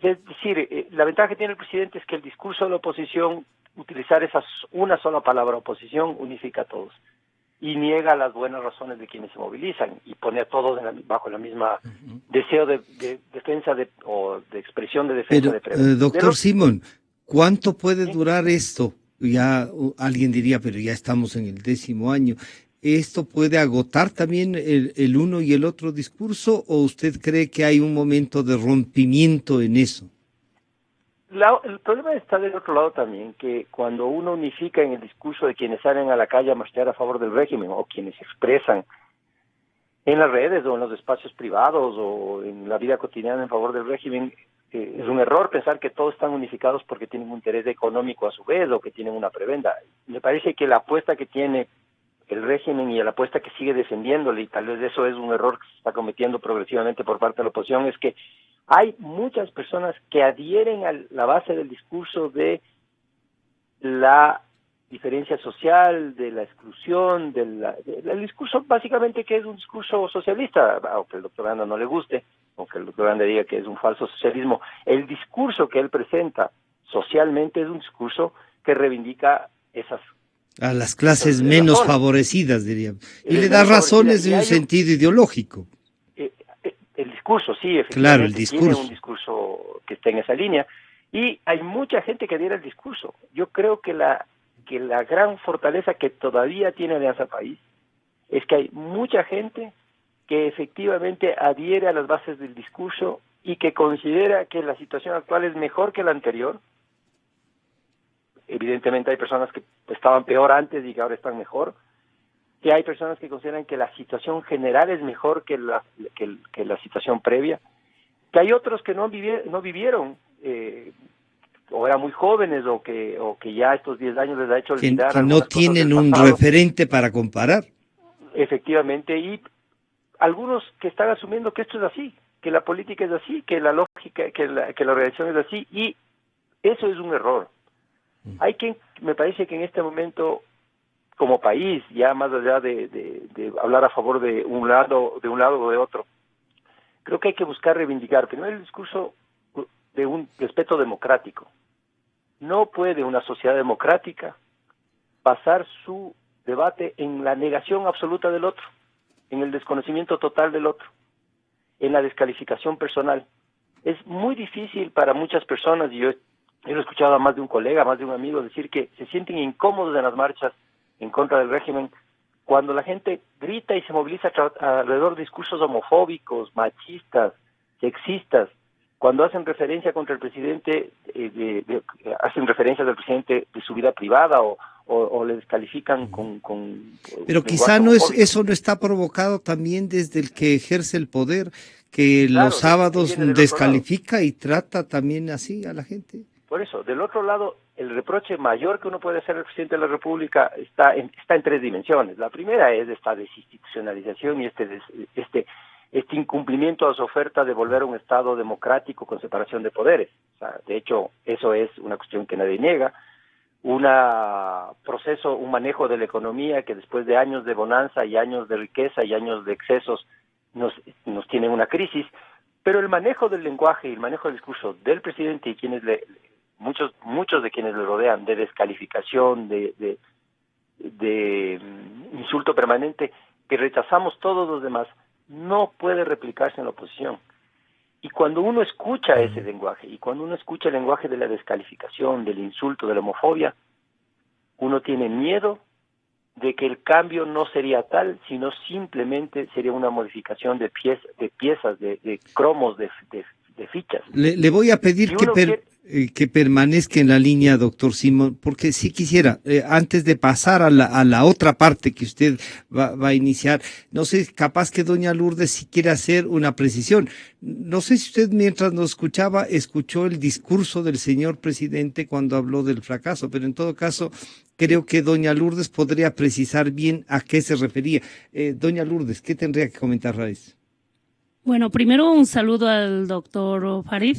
Es decir, la ventaja que tiene el presidente es que el discurso de la oposición, utilizar una sola palabra, oposición, unifica a todos y niega las buenas razones de quienes se movilizan y pone a todos bajo la misma deseo de defensa o de expresión de defensa. Doctor Simón, ¿cuánto puede durar esto? Ya alguien diría, pero ya estamos en el 10º año. ¿Esto puede agotar también el uno y el otro discurso o usted cree que hay un momento de rompimiento en eso? El problema está del otro lado también, que cuando uno unifica en el discurso de quienes salen a la calle a marchar a favor del régimen o quienes se expresan en las redes o en los espacios privados o en la vida cotidiana en favor del régimen, es un error pensar que todos están unificados porque tienen un interés económico a su vez o que tienen una prebenda. Me parece que la apuesta que tiene el régimen y la apuesta que sigue defendiéndole, y tal vez eso es un error que se está cometiendo progresivamente por parte de la oposición, es que hay muchas personas que adhieren a la base del discurso de la diferencia social, de la exclusión, del discurso básicamente que es un discurso socialista, aunque al doctor Anda no le guste, aunque el doctor Anda diga que es un falso socialismo. El discurso que él presenta socialmente es un discurso que reivindica a las clases menos favorecidas, diría, y le da razones de un sentido ideológico. El discurso, sí, efectivamente, claro, el discurso. Tiene un discurso que está en esa línea, y hay mucha gente que adhiere al discurso. Yo creo que la gran fortaleza que todavía tiene Alianza País es que hay mucha gente que efectivamente adhiere a las bases del discurso y que considera que la situación actual es mejor que la anterior. Evidentemente hay personas que estaban peor antes y que ahora están mejor, que hay personas que consideran que la situación general es mejor que la situación previa, que hay otros que no vivieron, o eran muy jóvenes, o que ya estos 10 años les ha hecho olvidar. Que no tienen un referente para comparar. Efectivamente, y algunos que están asumiendo que esto es así, que la política es así, que la lógica, que la organización es así, y eso es un error. Me parece que en este momento, como país, ya más allá de hablar a favor de un lado o de otro, creo que hay que buscar reivindicar primero el discurso de un respeto democrático. No puede una sociedad democrática basar su debate en la negación absoluta del otro, en el desconocimiento total del otro, en la descalificación personal. Es muy difícil para muchas personas, y yo he escuchado a más de un colega, a más de un amigo decir que se sienten incómodos en las marchas en contra del régimen cuando la gente grita y se moviliza alrededor de discursos homofóbicos, machistas, sexistas, cuando hacen referencia contra el presidente, hacen referencias del presidente de su vida privada o le descalifican con pero quizá eso no está provocado también desde el que ejerce el poder, que claro, los sábados descalifica y trata también así a la gente. Por eso, del otro lado, el reproche mayor que uno puede hacer al presidente de la República está en 3 dimensiones. La primera es esta desinstitucionalización y este incumplimiento a su oferta de volver a un Estado democrático con separación de poderes. O sea, de hecho, eso es una cuestión que nadie niega. Un manejo de la economía que después de años de bonanza y años de riqueza y años de excesos nos tiene una crisis, pero el manejo del lenguaje y el manejo del discurso del presidente y muchos de quienes le rodean, de descalificación, de insulto permanente, que rechazamos todos los demás, no puede replicarse en la oposición. Y cuando uno escucha ese lenguaje, y cuando uno escucha el lenguaje de la descalificación, del insulto, de la homofobia, uno tiene miedo de que el cambio no sería tal, sino simplemente sería una modificación de piezas, de cromos, de fichas. Le voy a pedir que permanezca en la línea, doctor Simón, porque si quisiera, antes de pasar a la otra parte que usted va a iniciar, no sé, capaz que doña Lourdes si quiere hacer una precisión. No sé si usted mientras nos escuchaba, escuchó el discurso del señor presidente cuando habló del fracaso, pero en todo caso, creo que doña Lourdes podría precisar bien a qué se refería. Doña Lourdes, ¿qué tendría que comentar a eso? Bueno, primero un saludo al doctor Farid,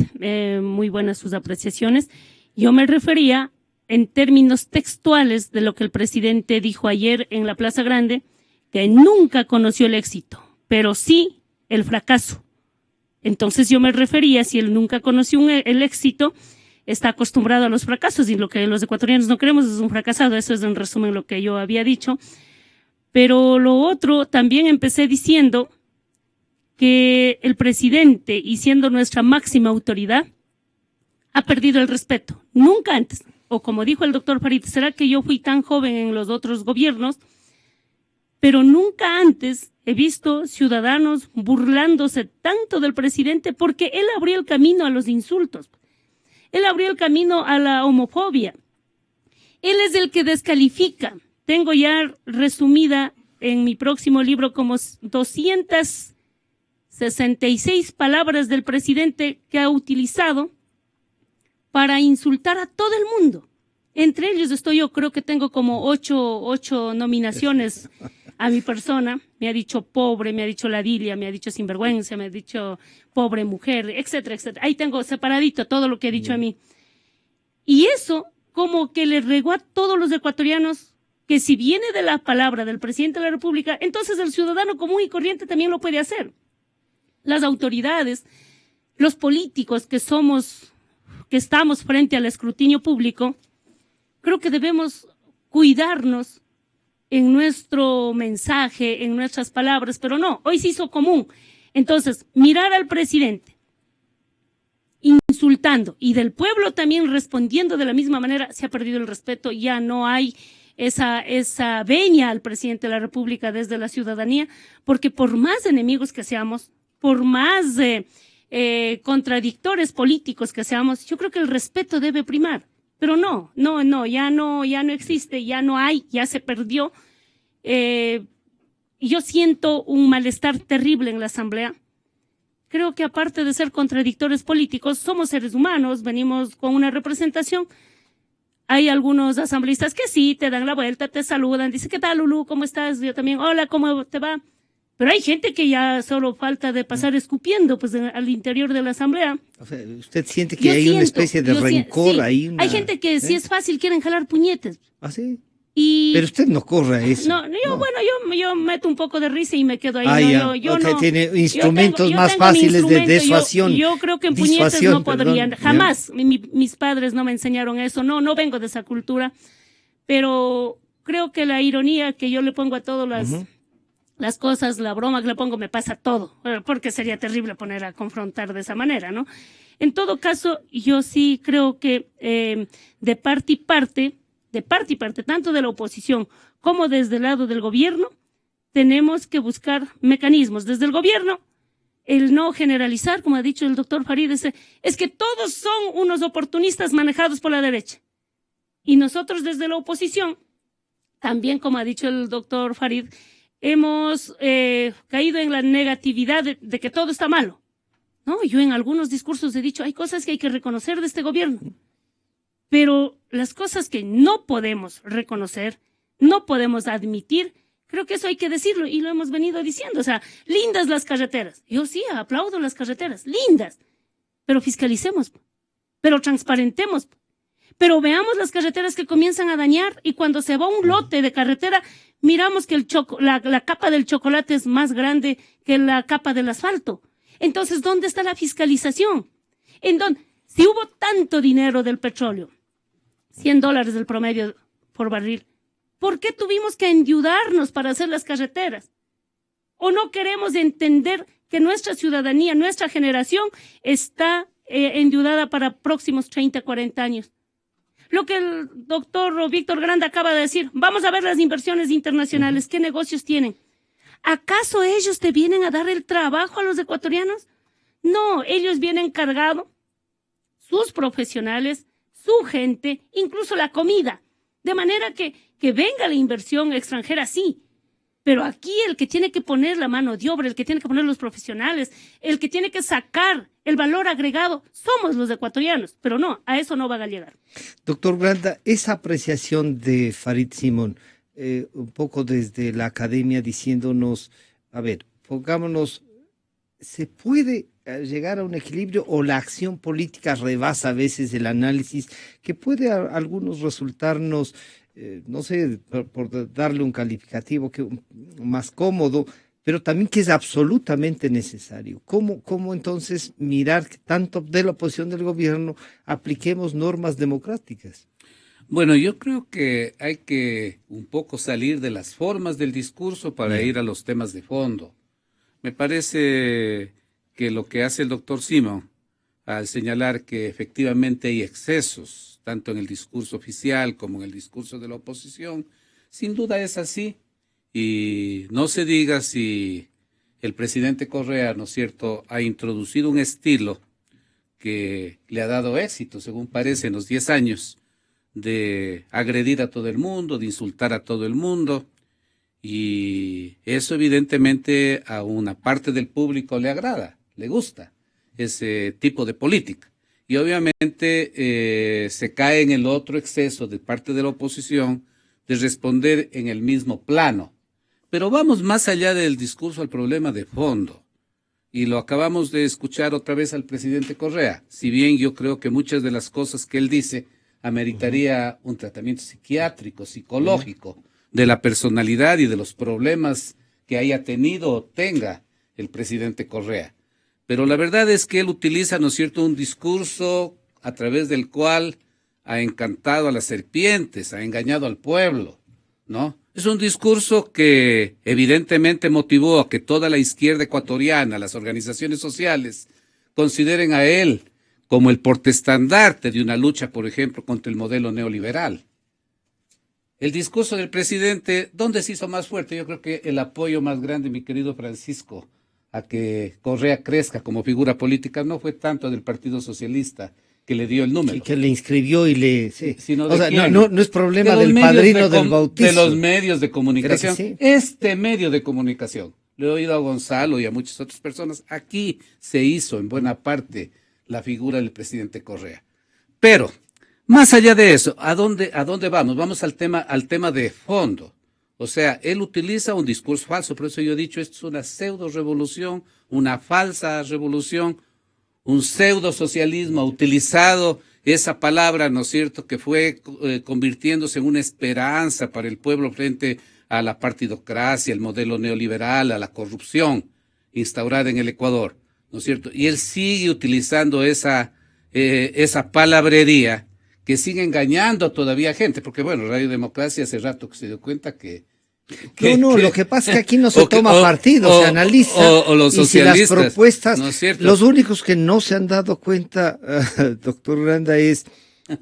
muy buenas sus apreciaciones. Yo me refería en términos textuales de lo que el presidente dijo ayer en la Plaza Grande, que nunca conoció el éxito, pero sí el fracaso. Entonces yo me refería, si él nunca conoció el éxito, está acostumbrado a los fracasos, y lo que los ecuatorianos no queremos es un fracasado. Eso es en resumen lo que yo había dicho. Pero lo otro, también empecé diciendo que el presidente, y siendo nuestra máxima autoridad, ha perdido el respeto. Nunca antes, o como dijo el doctor Farid, será que yo fui tan joven en los otros gobiernos, pero nunca antes he visto ciudadanos burlándose tanto del presidente, porque él abrió el camino a los insultos. Él abrió el camino a la homofobia. Él es el que descalifica. Tengo ya resumida en mi próximo libro como 266 palabras del presidente que ha utilizado para insultar a todo el mundo. Entre ellos yo creo que tengo como ocho nominaciones a mi persona. Me ha dicho pobre, me ha dicho ladilla, me ha dicho sinvergüenza, me ha dicho pobre mujer, etcétera, etcétera. Ahí tengo separadito todo lo que ha dicho a mí. Y eso como que le regó a todos los ecuatorianos que si viene de la palabra del presidente de la República, entonces el ciudadano común y corriente también lo puede hacer. Las autoridades, los políticos que estamos frente al escrutinio público, creo que debemos cuidarnos en nuestro mensaje, en nuestras palabras, pero no, hoy se hizo común. Entonces, mirar al presidente insultando y del pueblo también respondiendo de la misma manera, se ha perdido el respeto, ya no hay esa venia al presidente de la República desde la ciudadanía, porque por más enemigos que seamos, por más contradictores políticos que seamos, yo creo que el respeto debe primar. Pero ya no existe, ya no hay, ya se perdió. Y yo siento un malestar terrible en la Asamblea. Creo que aparte de ser contradictores políticos, somos seres humanos, venimos con una representación. Hay algunos asambleístas que sí, te dan la vuelta, te saludan, dicen, ¿qué tal, Lulú? ¿Cómo estás? Yo también, hola, ¿cómo te va? Pero hay gente que ya solo falta de pasar escupiendo pues al interior de la Asamblea. O sea, ¿usted siente que hay una especie de rencor sí, ahí? Hay gente que si es fácil quieren jalar puñetes. ¿Ah, sí? Y pero usted no corre a eso. Yo meto un poco de risa y me quedo ahí. Tiene instrumentos más fáciles de disuasión. Yo creo que en puñetes no podrían, jamás. Mis padres no me enseñaron eso. No vengo de esa cultura. Pero creo que la ironía que yo le pongo a todas las cosas, la broma que le pongo, me pasa todo, porque sería terrible poner a confrontar de esa manera, ¿no? En todo caso, yo sí creo que de parte y parte, tanto de la oposición como desde el lado del gobierno, tenemos que buscar mecanismos. Desde el gobierno, el no generalizar, como ha dicho el doctor Farid, es que todos son unos oportunistas manejados por la derecha. Y nosotros desde la oposición, también como ha dicho el doctor Farid, hemos caído en la negatividad de que todo está malo. No, yo en algunos discursos he dicho, hay cosas que hay que reconocer de este gobierno. Pero las cosas que no podemos reconocer, no podemos admitir, creo que eso hay que decirlo y lo hemos venido diciendo. O sea, lindas las carreteras. Yo sí, aplaudo las carreteras, lindas. Pero fiscalicemos, pero transparentemos. Pero veamos las carreteras que comienzan a dañar y cuando se va un lote de carretera, miramos que la capa del chocolate es más grande que la capa del asfalto. Entonces, ¿dónde está la fiscalización? Si hubo tanto dinero del petróleo, $100 del promedio por barril, ¿por qué tuvimos que endeudarnos para hacer las carreteras? ¿O no queremos entender que nuestra ciudadanía, nuestra generación está endeudada para próximos 30, 40 años? Lo que el doctor Víctor Granda acaba de decir, vamos a ver las inversiones internacionales, ¿qué negocios tienen? ¿Acaso ellos te vienen a dar el trabajo a los ecuatorianos? No, ellos vienen cargados, sus profesionales, su gente, incluso la comida. De manera que venga la inversión extranjera, sí. Pero aquí el que tiene que poner la mano de obra, el que tiene que poner los profesionales, el que tiene que sacar el valor agregado, somos los ecuatorianos. Pero no, a eso no van a llegar. Doctor Granda, esa apreciación de Farid Simón, un poco desde la academia diciéndonos, a ver, pongámonos, ¿se puede llegar a un equilibrio o la acción política rebasa a veces el análisis que puede a algunos resultarnos, no sé, por darle un calificativo más cómodo, pero también que es absolutamente necesario? ¿Cómo entonces mirar que tanto de la oposición del gobierno apliquemos normas democráticas? Bueno, yo creo que hay que un poco salir de las formas del discurso para ir a los temas de fondo. Me parece que lo que hace el doctor Simón al señalar que efectivamente hay excesos, tanto en el discurso oficial como en el discurso de la oposición, sin duda es así. Y no se diga si el presidente Correa, ¿no es cierto?, ha introducido un estilo que le ha dado éxito, según parece, en los 10 años, de agredir a todo el mundo, de insultar a todo el mundo, y eso evidentemente a una parte del público le agrada, le gusta ese tipo de política. Y obviamente se cae en el otro exceso de parte de la oposición de responder en el mismo plano. Pero vamos más allá del discurso al problema de fondo. Y lo acabamos de escuchar otra vez al presidente Correa. Si bien yo creo que muchas de las cosas que él dice ameritaría un tratamiento psiquiátrico, psicológico, de la personalidad y de los problemas que haya tenido o tenga el presidente Correa. Pero la verdad es que él utiliza, ¿no es cierto?, un discurso a través del cual ha encantado a las serpientes, ha engañado al pueblo, ¿no? Es un discurso que evidentemente motivó a que toda la izquierda ecuatoriana, las organizaciones sociales, consideren a él como el portaestandarte de una lucha, por ejemplo, contra el modelo neoliberal. El discurso del presidente, ¿dónde se hizo más fuerte? Yo creo que el apoyo más grande, mi querido Francisco, a que Correa crezca como figura política no fue tanto del Partido Socialista, que le dio el número. Y que le inscribió y le... Sí. Sino o sea, no es problema del padrino del bautizo. De los medios de comunicación. Sí. Este medio de comunicación, le he oído a Gonzalo y a muchas otras personas, aquí se hizo en buena parte la figura del presidente Correa. Pero, más allá de eso, ¿a dónde vamos? Vamos al tema de fondo. O sea, él utiliza un discurso falso, por eso yo he dicho, esto es una pseudo-revolución, una falsa revolución, un pseudo-socialismo, ha utilizado esa palabra, ¿no es cierto?, que fue convirtiéndose en una esperanza para el pueblo frente a la partidocracia, el modelo neoliberal, a la corrupción instaurada en el Ecuador, ¿no es cierto? Y él sigue utilizando esa palabrería que sigue engañando todavía a gente, porque bueno, Radio Democracia hace rato que se dio cuenta que lo que pasa es que aquí no se toma partido, se analiza, o los y si las propuestas, ¿no es cierto? Los únicos que no se han dado cuenta, doctor Granda, es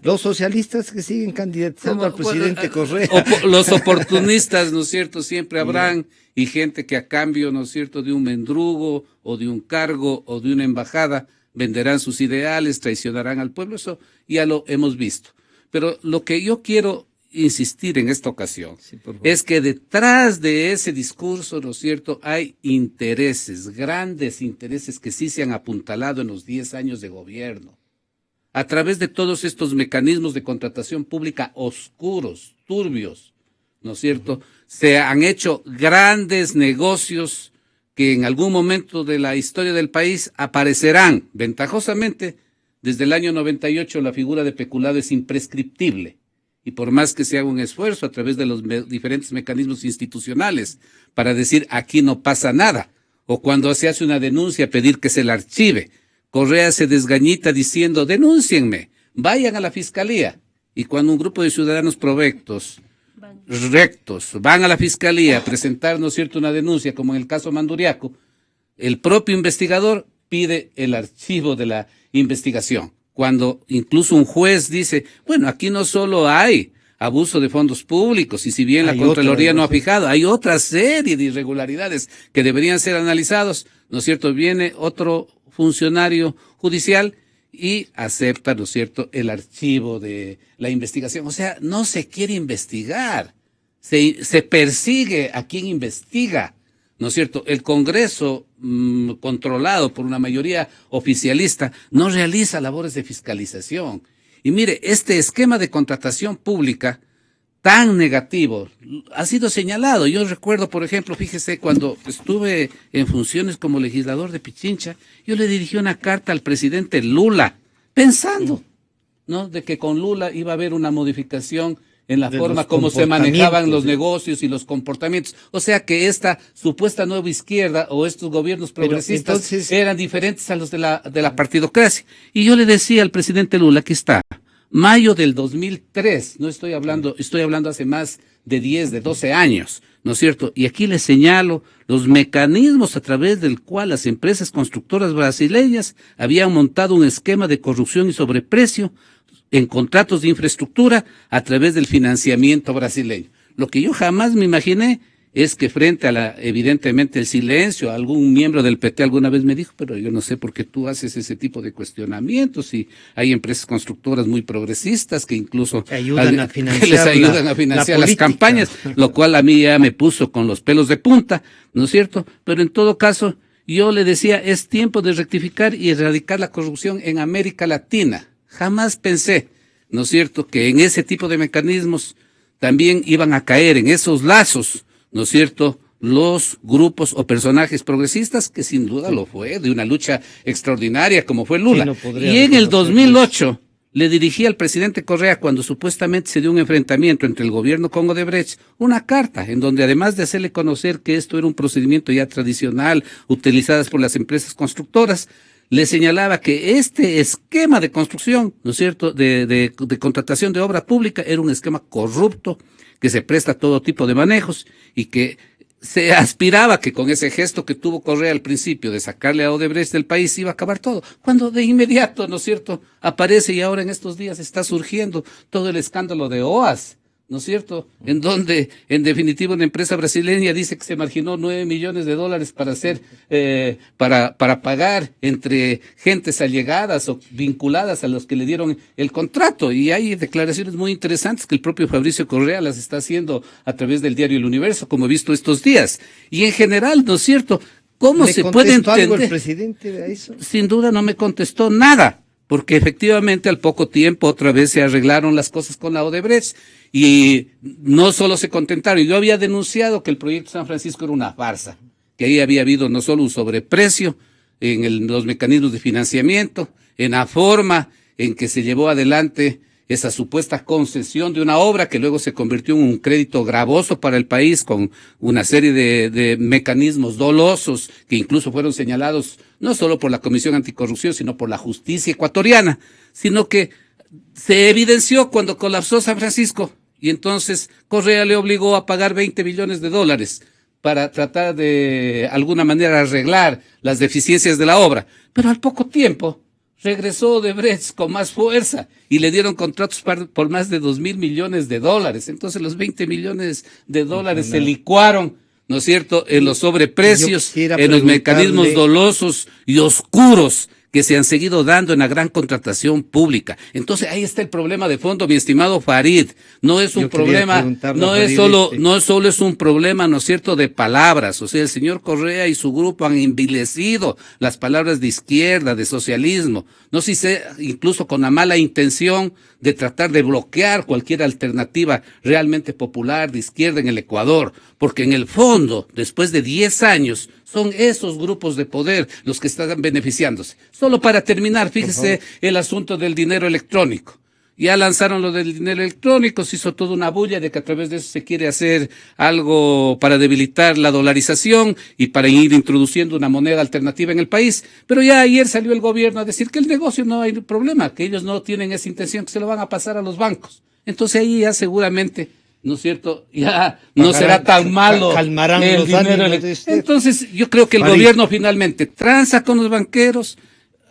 los socialistas que siguen candidatando al presidente Correa. Los oportunistas, ¿no es cierto?, siempre habrán, y gente que a cambio, ¿no es cierto?, de un mendrugo, o de un cargo, o de una embajada, venderán sus ideales, traicionarán al pueblo, eso ya lo hemos visto. Pero lo que yo quiero insistir en esta ocasión es que detrás de ese discurso, ¿no es cierto?, hay intereses, grandes intereses que sí se han apuntalado en los 10 años de gobierno. A través de todos estos mecanismos de contratación pública oscuros, turbios, ¿no es cierto?, se han hecho grandes negocios que en algún momento de la historia del país aparecerán ventajosamente desde el año 98 la figura de peculado es imprescriptible. Y por más que se haga un esfuerzo a través de los diferentes mecanismos institucionales para decir aquí no pasa nada, o cuando se hace una denuncia pedir que se la archive, Correa se desgañita diciendo denúncienme, vayan a la fiscalía. Y cuando un grupo de ciudadanos provectos, rectos, van a la fiscalía a presentar, ¿no es cierto?, una denuncia, como en el caso Manduriaco, el propio investigador pide el archivo de la investigación. Cuando incluso un juez dice, bueno, aquí no solo hay abuso de fondos públicos, y si bien la Contraloría no ha fijado, hay otra serie de irregularidades que deberían ser analizados, ¿no es cierto? Viene otro funcionario judicial y acepta, ¿no es cierto?, el archivo de la investigación. O sea, no se quiere investigar, se persigue a quien investiga, ¿no es cierto? El Congreso, controlado por una mayoría oficialista, no realiza labores de fiscalización. Y mire, este esquema de contratación pública tan negativo ha sido señalado. Yo recuerdo, por ejemplo, fíjese, cuando estuve en funciones como legislador de Pichincha, yo le dirigí una carta al presidente Lula, pensando, ¿no?, de que con Lula iba a haber una modificación en la forma como se manejaban los negocios y los comportamientos. O sea que esta supuesta nueva izquierda o estos gobiernos progresistas eran diferentes a los de la partidocracia. Y yo le decía al presidente Lula, aquí está, mayo del 2003, no estoy hablando, estoy hablando hace más de 10, de 12 años, ¿no es cierto? Y aquí le señalo los mecanismos a través del cual las empresas constructoras brasileñas habían montado un esquema de corrupción y sobreprecio en contratos de infraestructura a través del financiamiento brasileño. Lo que yo jamás me imaginé es que frente a evidentemente el silencio, algún miembro del PT alguna vez me dijo, pero yo no sé por qué tú haces ese tipo de cuestionamientos, y hay empresas constructoras muy progresistas que incluso les ayudan a financiar las campañas, lo cual a mí ya me puso con los pelos de punta, ¿no es cierto? Pero en todo caso, yo le decía, es tiempo de rectificar y erradicar la corrupción en América Latina. Jamás pensé, ¿no es cierto?, que en ese tipo de mecanismos también iban a caer en esos lazos, ¿no es cierto?, los grupos o personajes progresistas, que sin duda lo fue, de una lucha extraordinaria como fue Lula. Y en el 2008 le dirigí al presidente Correa, cuando supuestamente se dio un enfrentamiento entre el gobierno con Odebrecht, una carta en donde, además de hacerle conocer que esto era un procedimiento ya tradicional, utilizadas por las empresas constructoras, le señalaba que este esquema de construcción, ¿no es cierto?, de contratación de obra pública era un esquema corrupto, que se presta a todo tipo de manejos, y que se aspiraba que con ese gesto que tuvo Correa al principio de sacarle a Odebrecht del país iba a acabar todo, cuando de inmediato, ¿no es cierto?, aparece, y ahora en estos días está surgiendo todo el escándalo de OAS, ¿no es cierto?, en donde, en definitiva, una empresa brasileña dice que se marginó $9 millones para hacer, para pagar entre gentes allegadas o vinculadas a los que le dieron el contrato. Y hay declaraciones muy interesantes que el propio Fabricio Correa las está haciendo a través del diario El Universo, como he visto estos días. Y en general, ¿no es cierto?, ¿cómo se puede entender? ¿Algo el presidente a eso? Sin duda no me contestó nada, porque efectivamente al poco tiempo otra vez se arreglaron las cosas con la Odebrecht. Y no solo se contentaron, yo había denunciado que el proyecto San Francisco era una farsa, que ahí había habido no solo un sobreprecio en los mecanismos de financiamiento, en la forma en que se llevó adelante esa supuesta concesión de una obra que luego se convirtió en un crédito gravoso para el país, con una serie de mecanismos dolosos que incluso fueron señalados no solo por la Comisión Anticorrupción, sino por la justicia ecuatoriana, sino que se evidenció cuando colapsó San Francisco, y entonces Correa le obligó a pagar $20 millones para tratar de alguna manera arreglar las deficiencias de la obra. Pero al poco tiempo regresó Odebrecht con más fuerza y le dieron contratos por más de $2.000 millones. Entonces los $20 millones se licuaron, ¿no es cierto?, en los sobreprecios, en los mecanismos dolosos y oscuros que se han seguido dando en la gran contratación pública. Entonces ahí está el problema de fondo, mi estimado Farid. No es un problema, no solo es un problema, ¿no es cierto?, de palabras. O sea, el señor Correa y su grupo han envilecido las palabras de izquierda, de socialismo. No sé si incluso con la mala intención de tratar de bloquear cualquier alternativa realmente popular de izquierda en el Ecuador, porque en el fondo, después de 10 años, son esos grupos de poder los que están beneficiándose. Solo para terminar, fíjese el asunto del dinero electrónico. Ya lanzaron lo del dinero electrónico, se hizo toda una bulla de que a través de eso se quiere hacer algo para debilitar la dolarización y para ir introduciendo una moneda alternativa en el país. Pero ya ayer salió el gobierno a decir que el negocio no hay problema, que ellos no tienen esa intención, que se lo van a pasar a los bancos. Entonces ahí ya seguramente, ¿no es cierto? Ya no será tan malo. Calmarán el los dinero ánimos. Entonces yo creo que el gobierno finalmente tranza con los banqueros,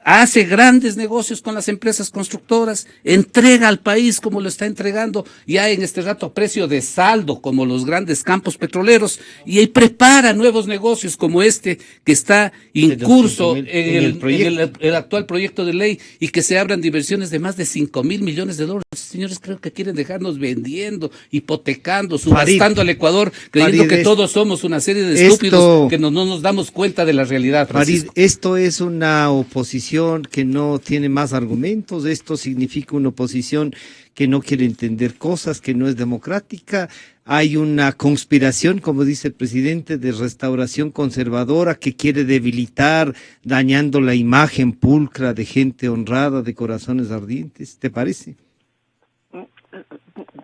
hace grandes negocios con las empresas constructoras, entrega al país como lo está entregando ya en este rato a precio de saldo, como los grandes campos petroleros, y ahí prepara nuevos negocios como este que está incurso en el actual proyecto de ley y que se abran inversiones de más de 5,000 millones de dólares. Señores, creo que quieren dejarnos vendiendo, hipotecando, subastando al Ecuador, creyendo que todos somos una serie de estúpidos que no nos damos cuenta de la realidad, Francisco. Esto es una oposición que no tiene más argumentos, esto significa una oposición que no quiere entender cosas, que no es democrática. Hay una conspiración, como dice el presidente, de restauración conservadora que quiere debilitar, dañando la imagen pulcra de gente honrada, de corazones ardientes. ¿Te parece?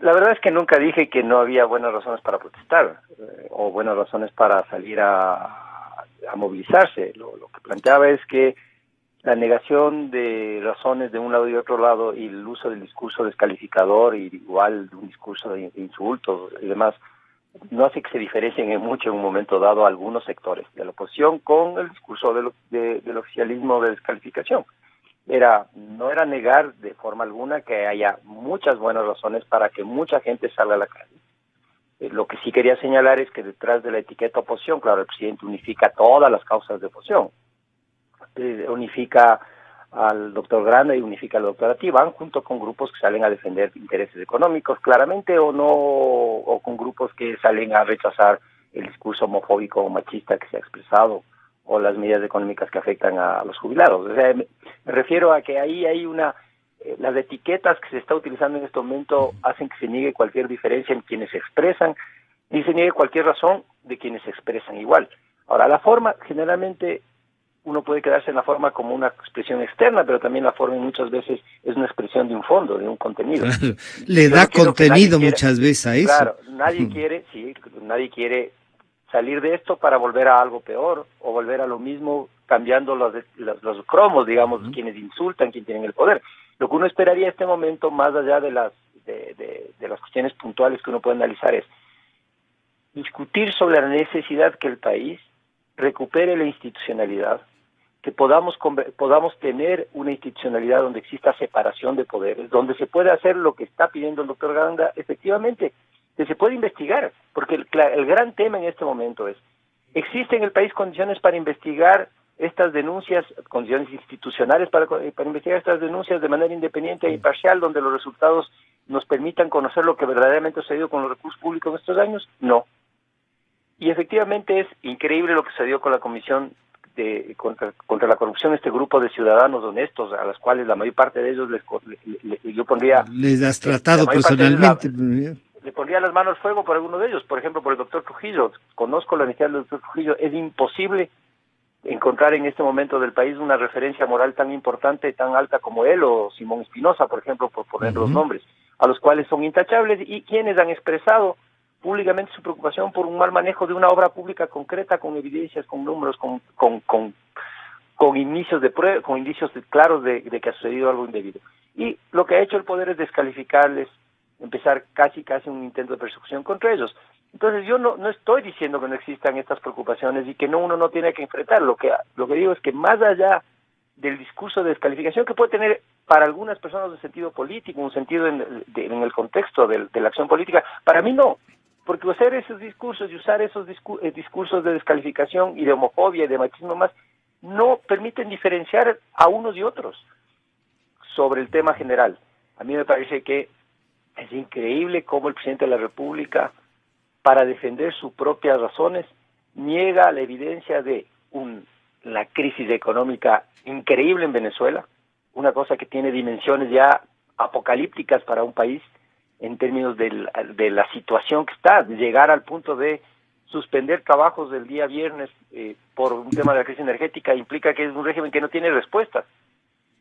La verdad es que nunca dije que no había buenas razones para protestar o buenas razones para salir a movilizarse. Lo que planteaba es que la negación de razones de un lado y otro lado y el uso del discurso descalificador y igual de un discurso de insultos y demás no hace que se diferencien mucho en un momento dado algunos sectores de la oposición con el discurso del oficialismo de descalificación. No era negar de forma alguna que haya muchas buenas razones para que mucha gente salga a la calle. Lo que sí quería señalar es que detrás de la etiqueta oposición, claro, el presidente unifica todas las causas de oposición. Unifica al doctor Granda y unifica al doctor Ati, van junto con grupos que salen a defender intereses económicos claramente o con grupos que salen a rechazar el discurso homofóbico o machista que se ha expresado o las medidas económicas que afectan a los jubilados. O sea, me refiero a que ahí hay las etiquetas que se está utilizando en este momento hacen que se niegue cualquier diferencia en quienes se expresan y se niegue cualquier razón de quienes se expresan igual. Ahora, la forma generalmente uno puede quedarse en la forma como una expresión externa, pero también la forma muchas veces es una expresión de un fondo, de un contenido. Claro, le da contenido muchas veces a eso. Claro, nadie quiere salir de esto para volver a algo peor o volver a lo mismo cambiando los cromos, digamos, quienes insultan, quienes tienen el poder. Lo que uno esperaría en este momento, más allá de las cuestiones puntuales que uno puede analizar, es discutir sobre la necesidad que el país recupere la institucionalidad, que podamos tener una institucionalidad donde exista separación de poderes, donde se pueda hacer lo que está pidiendo el doctor Granda, efectivamente, que se puede investigar, porque el gran tema en este momento es, ¿existen en el país condiciones para investigar estas denuncias, condiciones institucionales para investigar estas denuncias de manera independiente e imparcial, donde los resultados nos permitan conocer lo que verdaderamente ha sucedido con los recursos públicos en estos años? No. Y efectivamente es increíble lo que sucedió con la Comisión contra la Corrupción, este grupo de ciudadanos honestos, a los cuales la mayor parte de ellos yo pondría... Les has tratado personalmente. Le pondría las manos al fuego por alguno de ellos, por ejemplo, por el doctor Trujillo. Conozco la iniciativa del doctor Trujillo. Es imposible encontrar en este momento del país una referencia moral tan importante, tan alta como él o Simón Espinosa, por ejemplo, por poner los nombres, a los cuales son intachables y quienes han expresado públicamente su preocupación por un mal manejo de una obra pública concreta, con evidencias, con números, con indicios claros de que ha sucedido algo indebido. Y lo que ha hecho el poder es descalificarles, empezar casi un intento de persecución contra ellos. Entonces yo no estoy diciendo que no existan estas preocupaciones y que uno no tiene que enfrentar. Lo que digo es que más allá del discurso de descalificación que puede tener para algunas personas un sentido político, un sentido en el contexto de la acción política, para mí no. Porque hacer esos discursos y usar esos discursos de descalificación y de homofobia y de machismo más no permiten diferenciar a unos y otros sobre el tema general. A mí me parece que es increíble cómo el presidente de la República, para defender sus propias razones, niega la evidencia de la crisis económica increíble en Venezuela, una cosa que tiene dimensiones ya apocalípticas para un país, en términos de la situación que está, de llegar al punto de suspender trabajos del día viernes por un tema de la crisis energética implica que es un régimen que no tiene respuestas.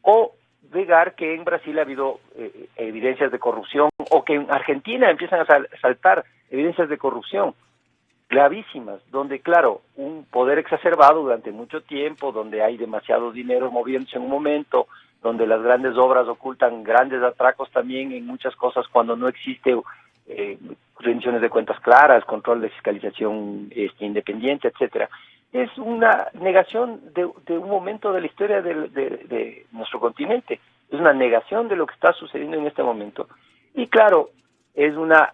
O negar que en Brasil ha habido evidencias de corrupción, o que en Argentina empiezan a saltar evidencias de corrupción gravísimas, donde, claro, un poder exacerbado durante mucho tiempo, donde hay demasiado dinero moviéndose en un momento, donde las grandes obras ocultan grandes atracos también en muchas cosas cuando no existe rendiciones de cuentas claras, control de fiscalización independiente, etcétera. Es una negación de un momento de la historia de nuestro continente. Es una negación de lo que está sucediendo en este momento. Y claro, es una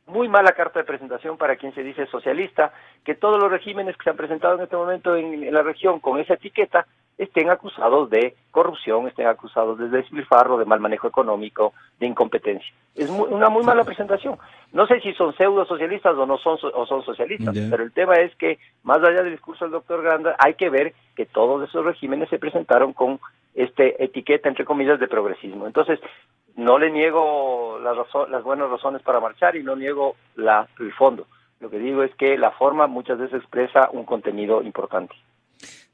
muy mala carta de presentación para quien se dice socialista, que todos los regímenes que se han presentado en este momento en la región con esa etiqueta estén acusados de corrupción, estén acusados de despilfarro, de mal manejo económico, de incompetencia. Es una muy mala presentación. No sé si son pseudo socialistas o no son socialistas, pero el tema es que, más allá del discurso del doctor Granda, hay que ver que todos esos regímenes se presentaron con etiqueta, entre comillas, de progresismo. Entonces, no le niego las buenas razones para marchar y no niego el fondo. Lo que digo es que la forma muchas veces expresa un contenido importante.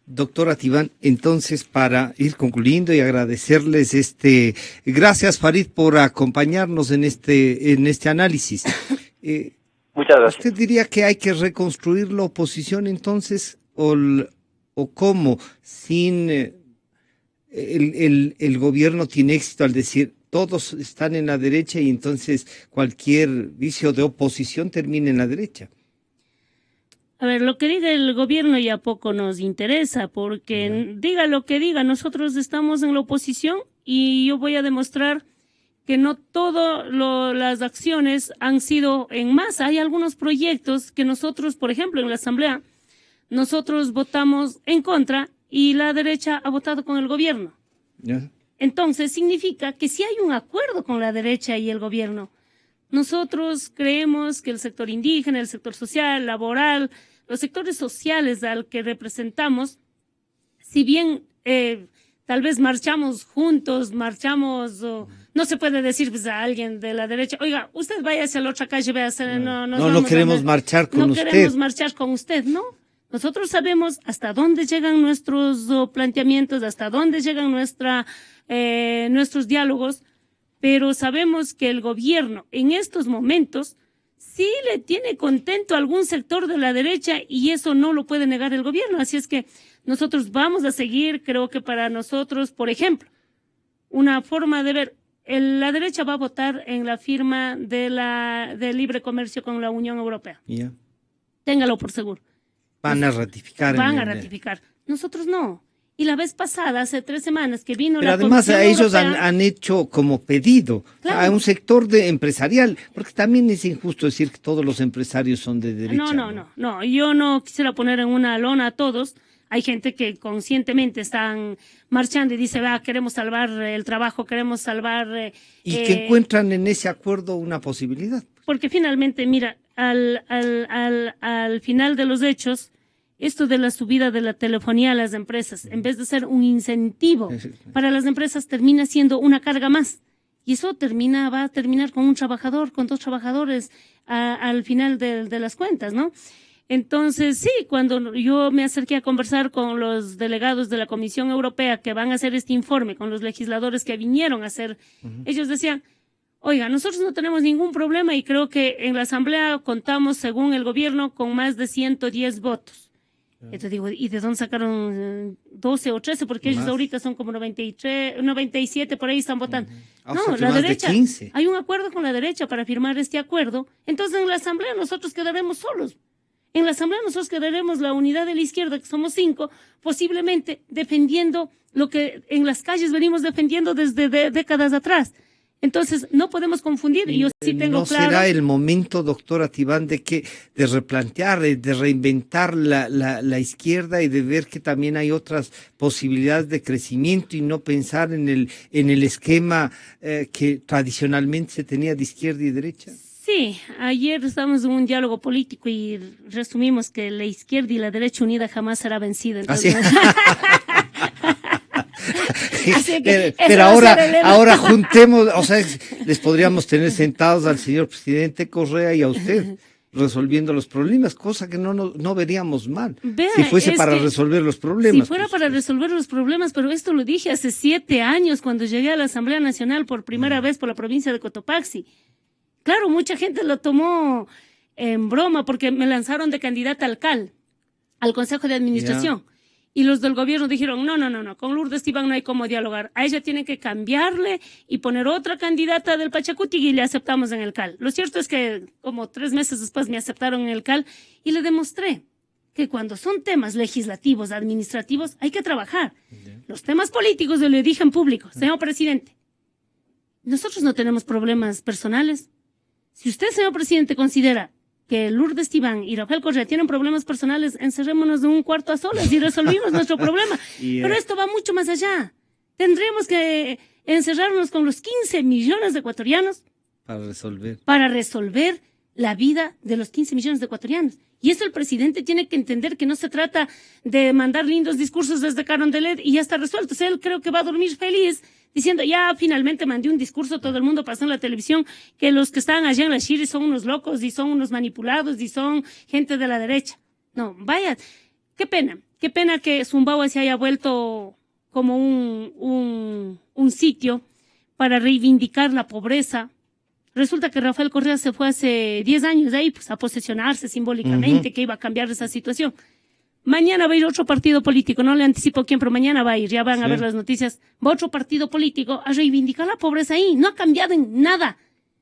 Doctora Tibán, entonces, para ir concluyendo y agradecerles gracias, Farid, por acompañarnos en este análisis. Muchas gracias. ¿Usted diría que hay que reconstruir la oposición entonces o cómo sin el gobierno tiene éxito al decir todos están en la derecha y entonces cualquier vicio de oposición termina en la derecha? A ver, lo que diga el gobierno ya poco nos interesa, porque diga lo que diga, nosotros estamos en la oposición y yo voy a demostrar que no todas las acciones han sido en masa. Hay algunos proyectos que nosotros, por ejemplo, en la Asamblea, nosotros votamos en contra y la derecha ha votado con el gobierno. Entonces, significa que sí hay un acuerdo con la derecha y el gobierno. Nosotros creemos que el sector indígena, el sector social, laboral, los sectores sociales al que representamos, si bien tal vez marchamos juntos, no se puede decir pues, a alguien de la derecha, oiga, usted vaya hacia la otra calle, no queremos marchar con usted. No queremos marchar con usted, ¿no? Nosotros sabemos hasta dónde llegan nuestros planteamientos, hasta dónde llegan nuestros diálogos, pero sabemos que el gobierno en estos momentos sí le tiene contento a algún sector de la derecha y eso no lo puede negar el gobierno. Así es que nosotros vamos a seguir, creo que para nosotros, por ejemplo, una forma de ver, la derecha va a votar en la firma de libre comercio con la Unión Europea. Téngalo por seguro. Van a ratificar. Van a ratificar. Nosotros no. Y la vez pasada, hace 3 semanas que vino la Comisión Europea... Pero además ellos han hecho como pedido a un sector empresarial, porque también es injusto decir que todos los empresarios son de derecha. No, yo no quisiera poner en una lona a todos. Hay gente que conscientemente están marchando y dice, queremos salvar el trabajo, queremos salvar... Y que encuentran en ese acuerdo una posibilidad. Porque finalmente, mira, al final de los hechos... Esto de la subida de la telefonía a las empresas, en vez de ser un incentivo para las empresas, termina siendo una carga más. Y eso va a terminar con un trabajador, con 2 trabajadores al final de las cuentas, ¿no? Entonces, sí, cuando yo me acerqué a conversar con los delegados de la Comisión Europea que van a hacer este informe, con los legisladores que vinieron a hacer, ellos decían, oiga, nosotros no tenemos ningún problema y creo que en la Asamblea contamos, según el gobierno, con más de 110 votos. Entonces digo, ¿y de dónde sacaron 12 o 13? Porque ellos ahorita son como 93, 97, por ahí están votando. No, la derecha, hay un acuerdo con la derecha para firmar este acuerdo. Entonces en la Asamblea nosotros quedaremos solos. En la Asamblea nosotros quedaremos la unidad de la izquierda, que somos 5, posiblemente defendiendo lo que en las calles venimos defendiendo desde décadas atrás. Entonces, no podemos confundir, y yo sí tengo claro... ¿No será el momento, doctora Tibán, de replantear, de reinventar la izquierda y de ver que también hay otras posibilidades de crecimiento y no pensar en el esquema que tradicionalmente se tenía de izquierda y derecha? Sí, ayer estábamos en un diálogo político y resumimos que la izquierda y la derecha unida jamás será vencida. Entonces, pero ahora juntemos, o sea, les podríamos tener sentados al señor presidente Correa y a usted. resolviendo los problemas, cosa que no veríamos mal. Vea, si fuese para resolver los problemas. Si fuera para resolver los problemas, pero esto lo dije hace 7 años cuando llegué a la Asamblea Nacional por primera vez por la provincia de Cotopaxi. Claro, mucha gente lo tomó en broma porque me lanzaron de candidata al Consejo de Administración. Y los del gobierno dijeron, no, con Lourdes Tibán no hay cómo dialogar. A ella tienen que cambiarle y poner otra candidata del Pachacuti y le aceptamos en el CAL. Lo cierto es que como 3 meses después me aceptaron en el CAL y le demostré que cuando son temas legislativos, administrativos, hay que trabajar. Los temas políticos, yo le dije en público, señor presidente, nosotros no tenemos problemas personales. Si usted, señor presidente, considera que Lourdes Tibán y Rafael Correa tienen problemas personales, encerrémonos en un cuarto a solas y resolvimos nuestro problema. Pero esto va mucho más allá. Tendremos que encerrarnos con los 15 millones de ecuatorianos para resolver la vida de los 15 millones de ecuatorianos. Y eso el presidente tiene que entender, que no se trata de mandar lindos discursos desde Carondelet y ya está resuelto. O sea, él creo que va a dormir feliz diciendo, ya finalmente mandé un discurso, todo el mundo pasó en la televisión, que los que están allá en la Shiri son unos locos y son unos manipulados y son gente de la derecha. No, vaya, qué pena que Zumbahua se haya vuelto como un sitio para reivindicar la pobreza. Resulta que Rafael Correa se fue hace 10 años de ahí, pues, a posesionarse simbólicamente, que iba a cambiar esa situación. Mañana va a ir otro partido político, no le anticipo quién, pero mañana va a ir, ya van a ver las noticias. Va otro partido político a reivindicar la pobreza ahí. No ha cambiado en nada.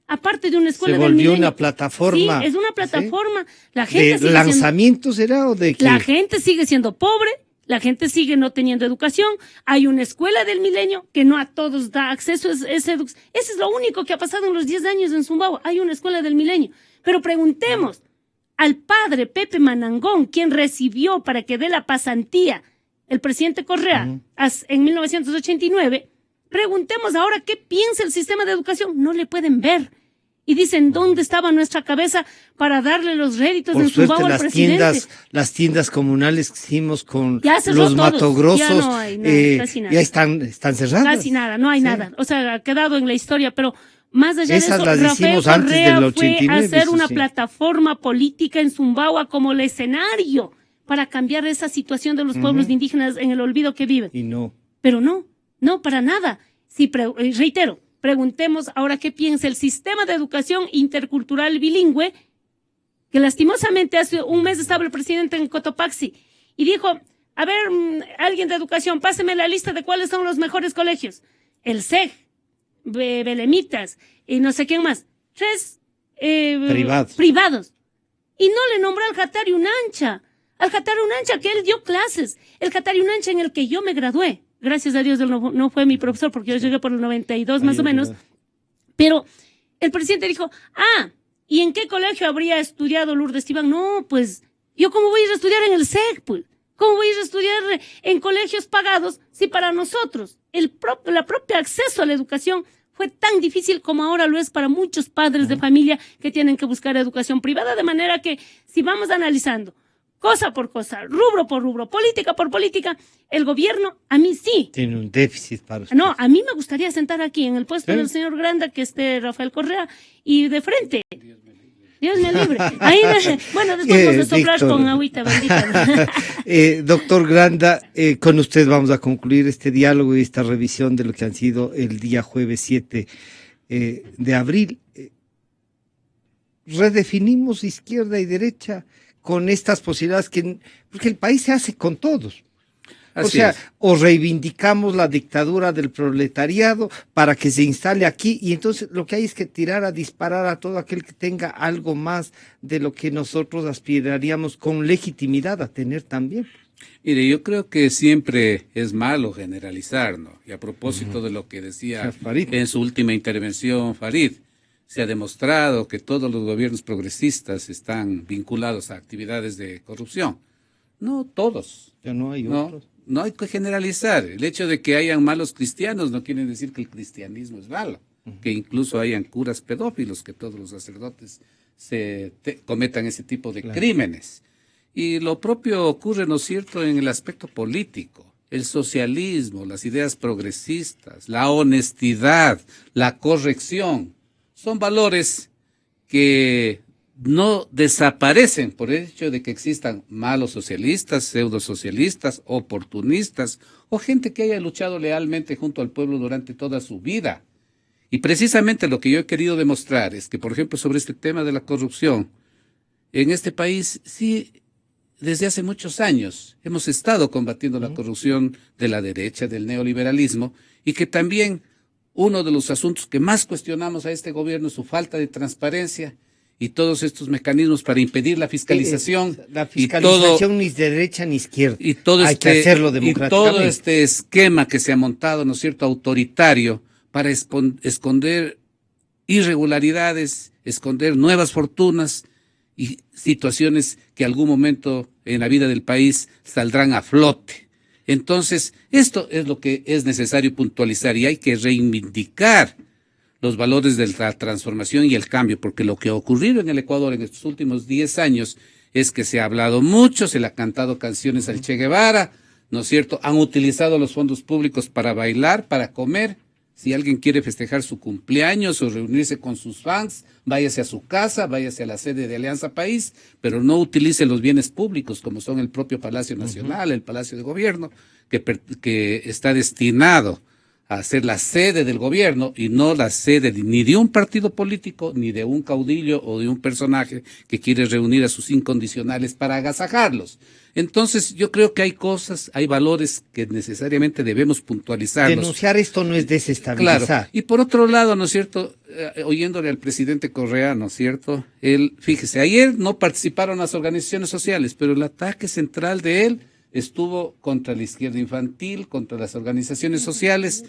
Aparte de una escuela del milenio. Se volvió una plataforma. Sí, es una plataforma. La gente ¿de lanzamiento será o de qué? La gente sigue siendo pobre, la gente sigue no teniendo educación. Hay una escuela del milenio que no a todos da acceso. Ese es lo único que ha pasado en los 10 años en Zumbahua. Hay una escuela del milenio. Pero preguntemos al padre Pepe Manangón, quien recibió para que dé la pasantía el presidente Correa en 1989, preguntemos ahora qué piensa el sistema de educación. No le pueden ver. Y dicen, ¿dónde estaba nuestra cabeza para darle los réditos en Zumbahua al presidente? Las tiendas comunales que hicimos con los Mato Grossos, ya no hay nada, casi nada. Ya están cerradas. Casi nada, no hay nada. O sea, ha quedado en la historia, pero más allá esas de eso, Rafael Correa fue a hacer una plataforma política en Zumbahua como el escenario para cambiar esa situación de los pueblos indígenas en el olvido que viven. Y no. Pero no, para nada. Sí, reitero, preguntemos ahora qué piensa el sistema de educación intercultural bilingüe, que lastimosamente hace un mes estaba el presidente en Cotopaxi y dijo, a ver, alguien de educación, páseme la lista de cuáles son los mejores colegios. El CEG, Belemitas y no sé quién más. 3 privados. Y no le nombró al Jatari Unancha. Al Jatari Unancha que él dio clases. El Jatari Unancha en el que yo me gradué. Gracias a Dios él no fue mi profesor porque yo llegué por el 92 más o menos. Pero el presidente dijo, ¿y en qué colegio habría estudiado Lourdes Tibán? No, pues, ¿yo cómo voy a ir a estudiar en el SEG, pues? ¿Cómo voy a ir a estudiar en colegios pagados si para nosotros la propia acceso a la educación fue tan difícil como ahora lo es para muchos padres de familia que tienen que buscar educación privada? De manera que si vamos analizando cosa por cosa, rubro por rubro, política por política, el gobierno, a mí sí. Tiene un déficit para usted. No, a mí me gustaría sentar aquí en el puesto del señor Granda, que esté Rafael Correa, y de frente. Dios me libre. Ahí, bueno, después vamos a soplar con agüita bendita. Doctor Granda, con usted vamos a concluir este diálogo y esta revisión de lo que han sido el día jueves 7 de abril. Redefinimos izquierda y derecha con estas posibilidades porque el país se hace con todos. O reivindicamos la dictadura del proletariado para que se instale aquí, y entonces lo que hay es que tirar a disparar a todo aquel que tenga algo más de lo que nosotros aspiraríamos con legitimidad a tener también. Mire, yo creo que siempre es malo generalizar, ¿no? Y a propósito de lo que decía en su última intervención Farid, se ha demostrado que todos los gobiernos progresistas están vinculados a actividades de corrupción. No todos. Ya no hay otros. No hay que generalizar. El hecho de que hayan malos cristianos no quiere decir que el cristianismo es malo. Que incluso hayan curas pedófilos, que todos los sacerdotes cometan ese tipo de crímenes. Y lo propio ocurre, ¿no es cierto?, en el aspecto político. El socialismo, las ideas progresistas, la honestidad, la corrección, son valores que no desaparecen por el hecho de que existan malos socialistas, pseudosocialistas, oportunistas o gente que haya luchado lealmente junto al pueblo durante toda su vida. Y precisamente lo que yo he querido demostrar es que, por ejemplo, sobre este tema de la corrupción, en este país sí, desde hace muchos años hemos estado combatiendo la corrupción de la derecha, del neoliberalismo, y que también uno de los asuntos que más cuestionamos a este gobierno es su falta de transparencia y todos estos mecanismos para impedir la fiscalización. La fiscalización ni de derecha ni izquierda. Y todo hay que hacerlo democráticamente. Y todo este esquema que se ha montado, ¿no es cierto?, autoritario, para esconder irregularidades, esconder nuevas fortunas y situaciones que algún momento en la vida del país saldrán a flote. Entonces, esto es lo que es necesario puntualizar y hay que reivindicar los valores de la transformación y el cambio, porque lo que ha ocurrido en el Ecuador en estos últimos 10 años es que se ha hablado mucho, se le ha cantado canciones al Che Guevara, ¿no es cierto? Han utilizado los fondos públicos para bailar, para comer. Si alguien quiere festejar su cumpleaños o reunirse con sus fans, váyase a su casa, váyase a la sede de Alianza País, pero no utilice los bienes públicos como son el propio Palacio Nacional, el Palacio de Gobierno, que está destinado a ser la sede del gobierno y no la sede ni de un partido político, ni de un caudillo o de un personaje que quiere reunir a sus incondicionales para agasajarlos. Entonces, yo creo que hay cosas, hay valores que necesariamente debemos puntualizarlos. Denunciar esto no es desestabilizar. Claro. Y por otro lado, ¿no es cierto?, oyéndole al presidente Correa, ¿no es cierto?, él, fíjese, ayer no participaron las organizaciones sociales, pero el ataque central de él estuvo contra la izquierda infantil, contra las organizaciones sociales,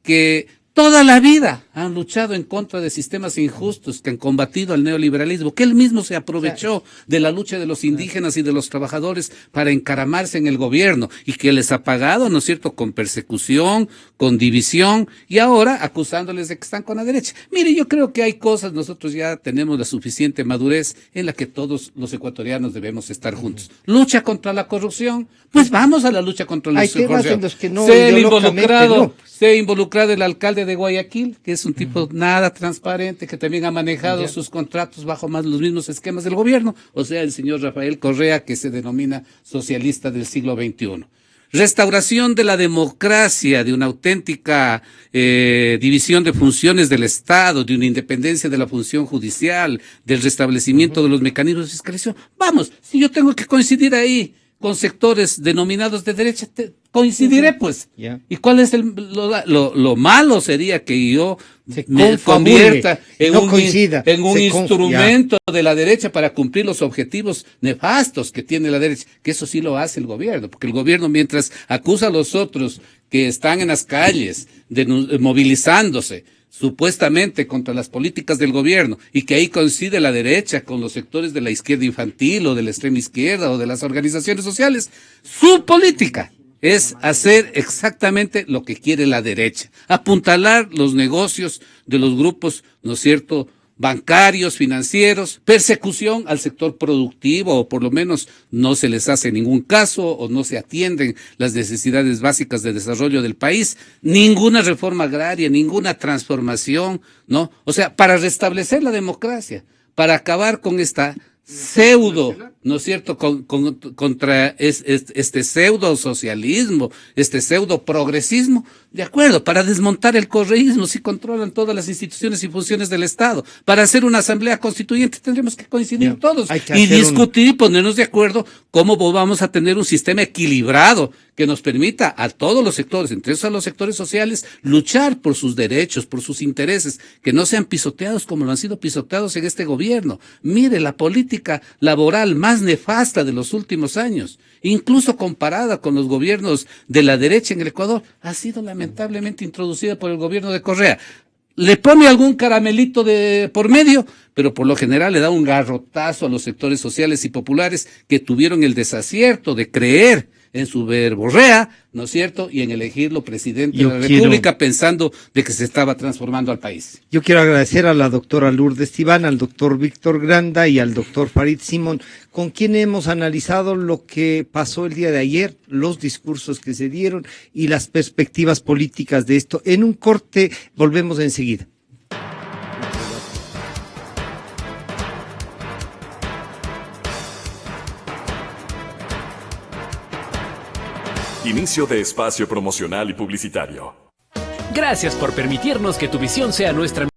que toda la vida han luchado en contra de sistemas injustos, que han combatido al neoliberalismo, que él mismo se aprovechó de la lucha de los indígenas y de los trabajadores para encaramarse en el gobierno y que les ha pagado, ¿no es cierto?, con persecución, con división y ahora acusándoles de que están con la derecha. Mire, yo creo que hay cosas, nosotros ya tenemos la suficiente madurez en la que todos los ecuatorianos debemos estar juntos. Lucha contra la corrupción, pues vamos a la lucha contra la corrupción. Hay temas en los que no, se ha involucrado el alcalde de Guayaquil, que es un tipo nada transparente, que también ha manejado sus contratos bajo más los mismos esquemas del gobierno, o sea, el señor Rafael Correa, que se denomina socialista del siglo XXI. Restauración de la democracia, de una auténtica división de funciones del Estado, de una independencia de la función judicial, del restablecimiento de los mecanismos de fiscalización. Vamos, si yo tengo que coincidir ahí con sectores denominados de derecha, coincidiré pues. ¿Y cuál es lo malo? Sería que yo me convierta en un instrumento de la derecha para cumplir los objetivos nefastos que tiene la derecha, que eso sí lo hace el gobierno, porque el gobierno, mientras acusa a los otros que están en las calles movilizándose supuestamente contra las políticas del gobierno, y que ahí coincide la derecha con los sectores de la izquierda infantil o de la extrema izquierda o de las organizaciones sociales, su política es hacer exactamente lo que quiere la derecha, apuntalar los negocios de los grupos, ¿no es cierto?, bancarios, financieros, persecución al sector productivo, o por lo menos no se les hace ningún caso o no se atienden las necesidades básicas de desarrollo del país, ninguna reforma agraria, ninguna transformación, ¿no? O sea, para restablecer la democracia, para acabar con esta pseudo, ¿no es cierto?, contra este pseudo socialismo, este pseudo progresismo, de acuerdo, para desmontar el correísmo, si controlan todas las instituciones y funciones del Estado, para hacer una asamblea constituyente tendremos que coincidir todos y discutir, ponernos de acuerdo cómo vamos a tener un sistema equilibrado que nos permita a todos los sectores, entre esos a los sectores sociales, luchar por sus derechos, por sus intereses, que no sean pisoteados como lo han sido pisoteados en este gobierno. Mire, la política laboral más nefasta de los últimos años, incluso comparada con los gobiernos de la derecha en el Ecuador, ha sido lamentablemente introducida por el gobierno de Correa. Le pone algún caramelito por medio, pero por lo general le da un garrotazo a los sectores sociales y populares que tuvieron el desacierto de creer en su verborrea, ¿no es cierto?, y en elegirlo presidente de la República pensando de que se estaba transformando al país. Yo quiero agradecer a la doctora Lourdes Tibán, al doctor Víctor Granda y al doctor Farid Simón, con quien hemos analizado lo que pasó el día de ayer, los discursos que se dieron y las perspectivas políticas de esto. En un corte, volvemos enseguida. Inicio de espacio promocional y publicitario. Gracias por permitirnos que tu visión sea nuestra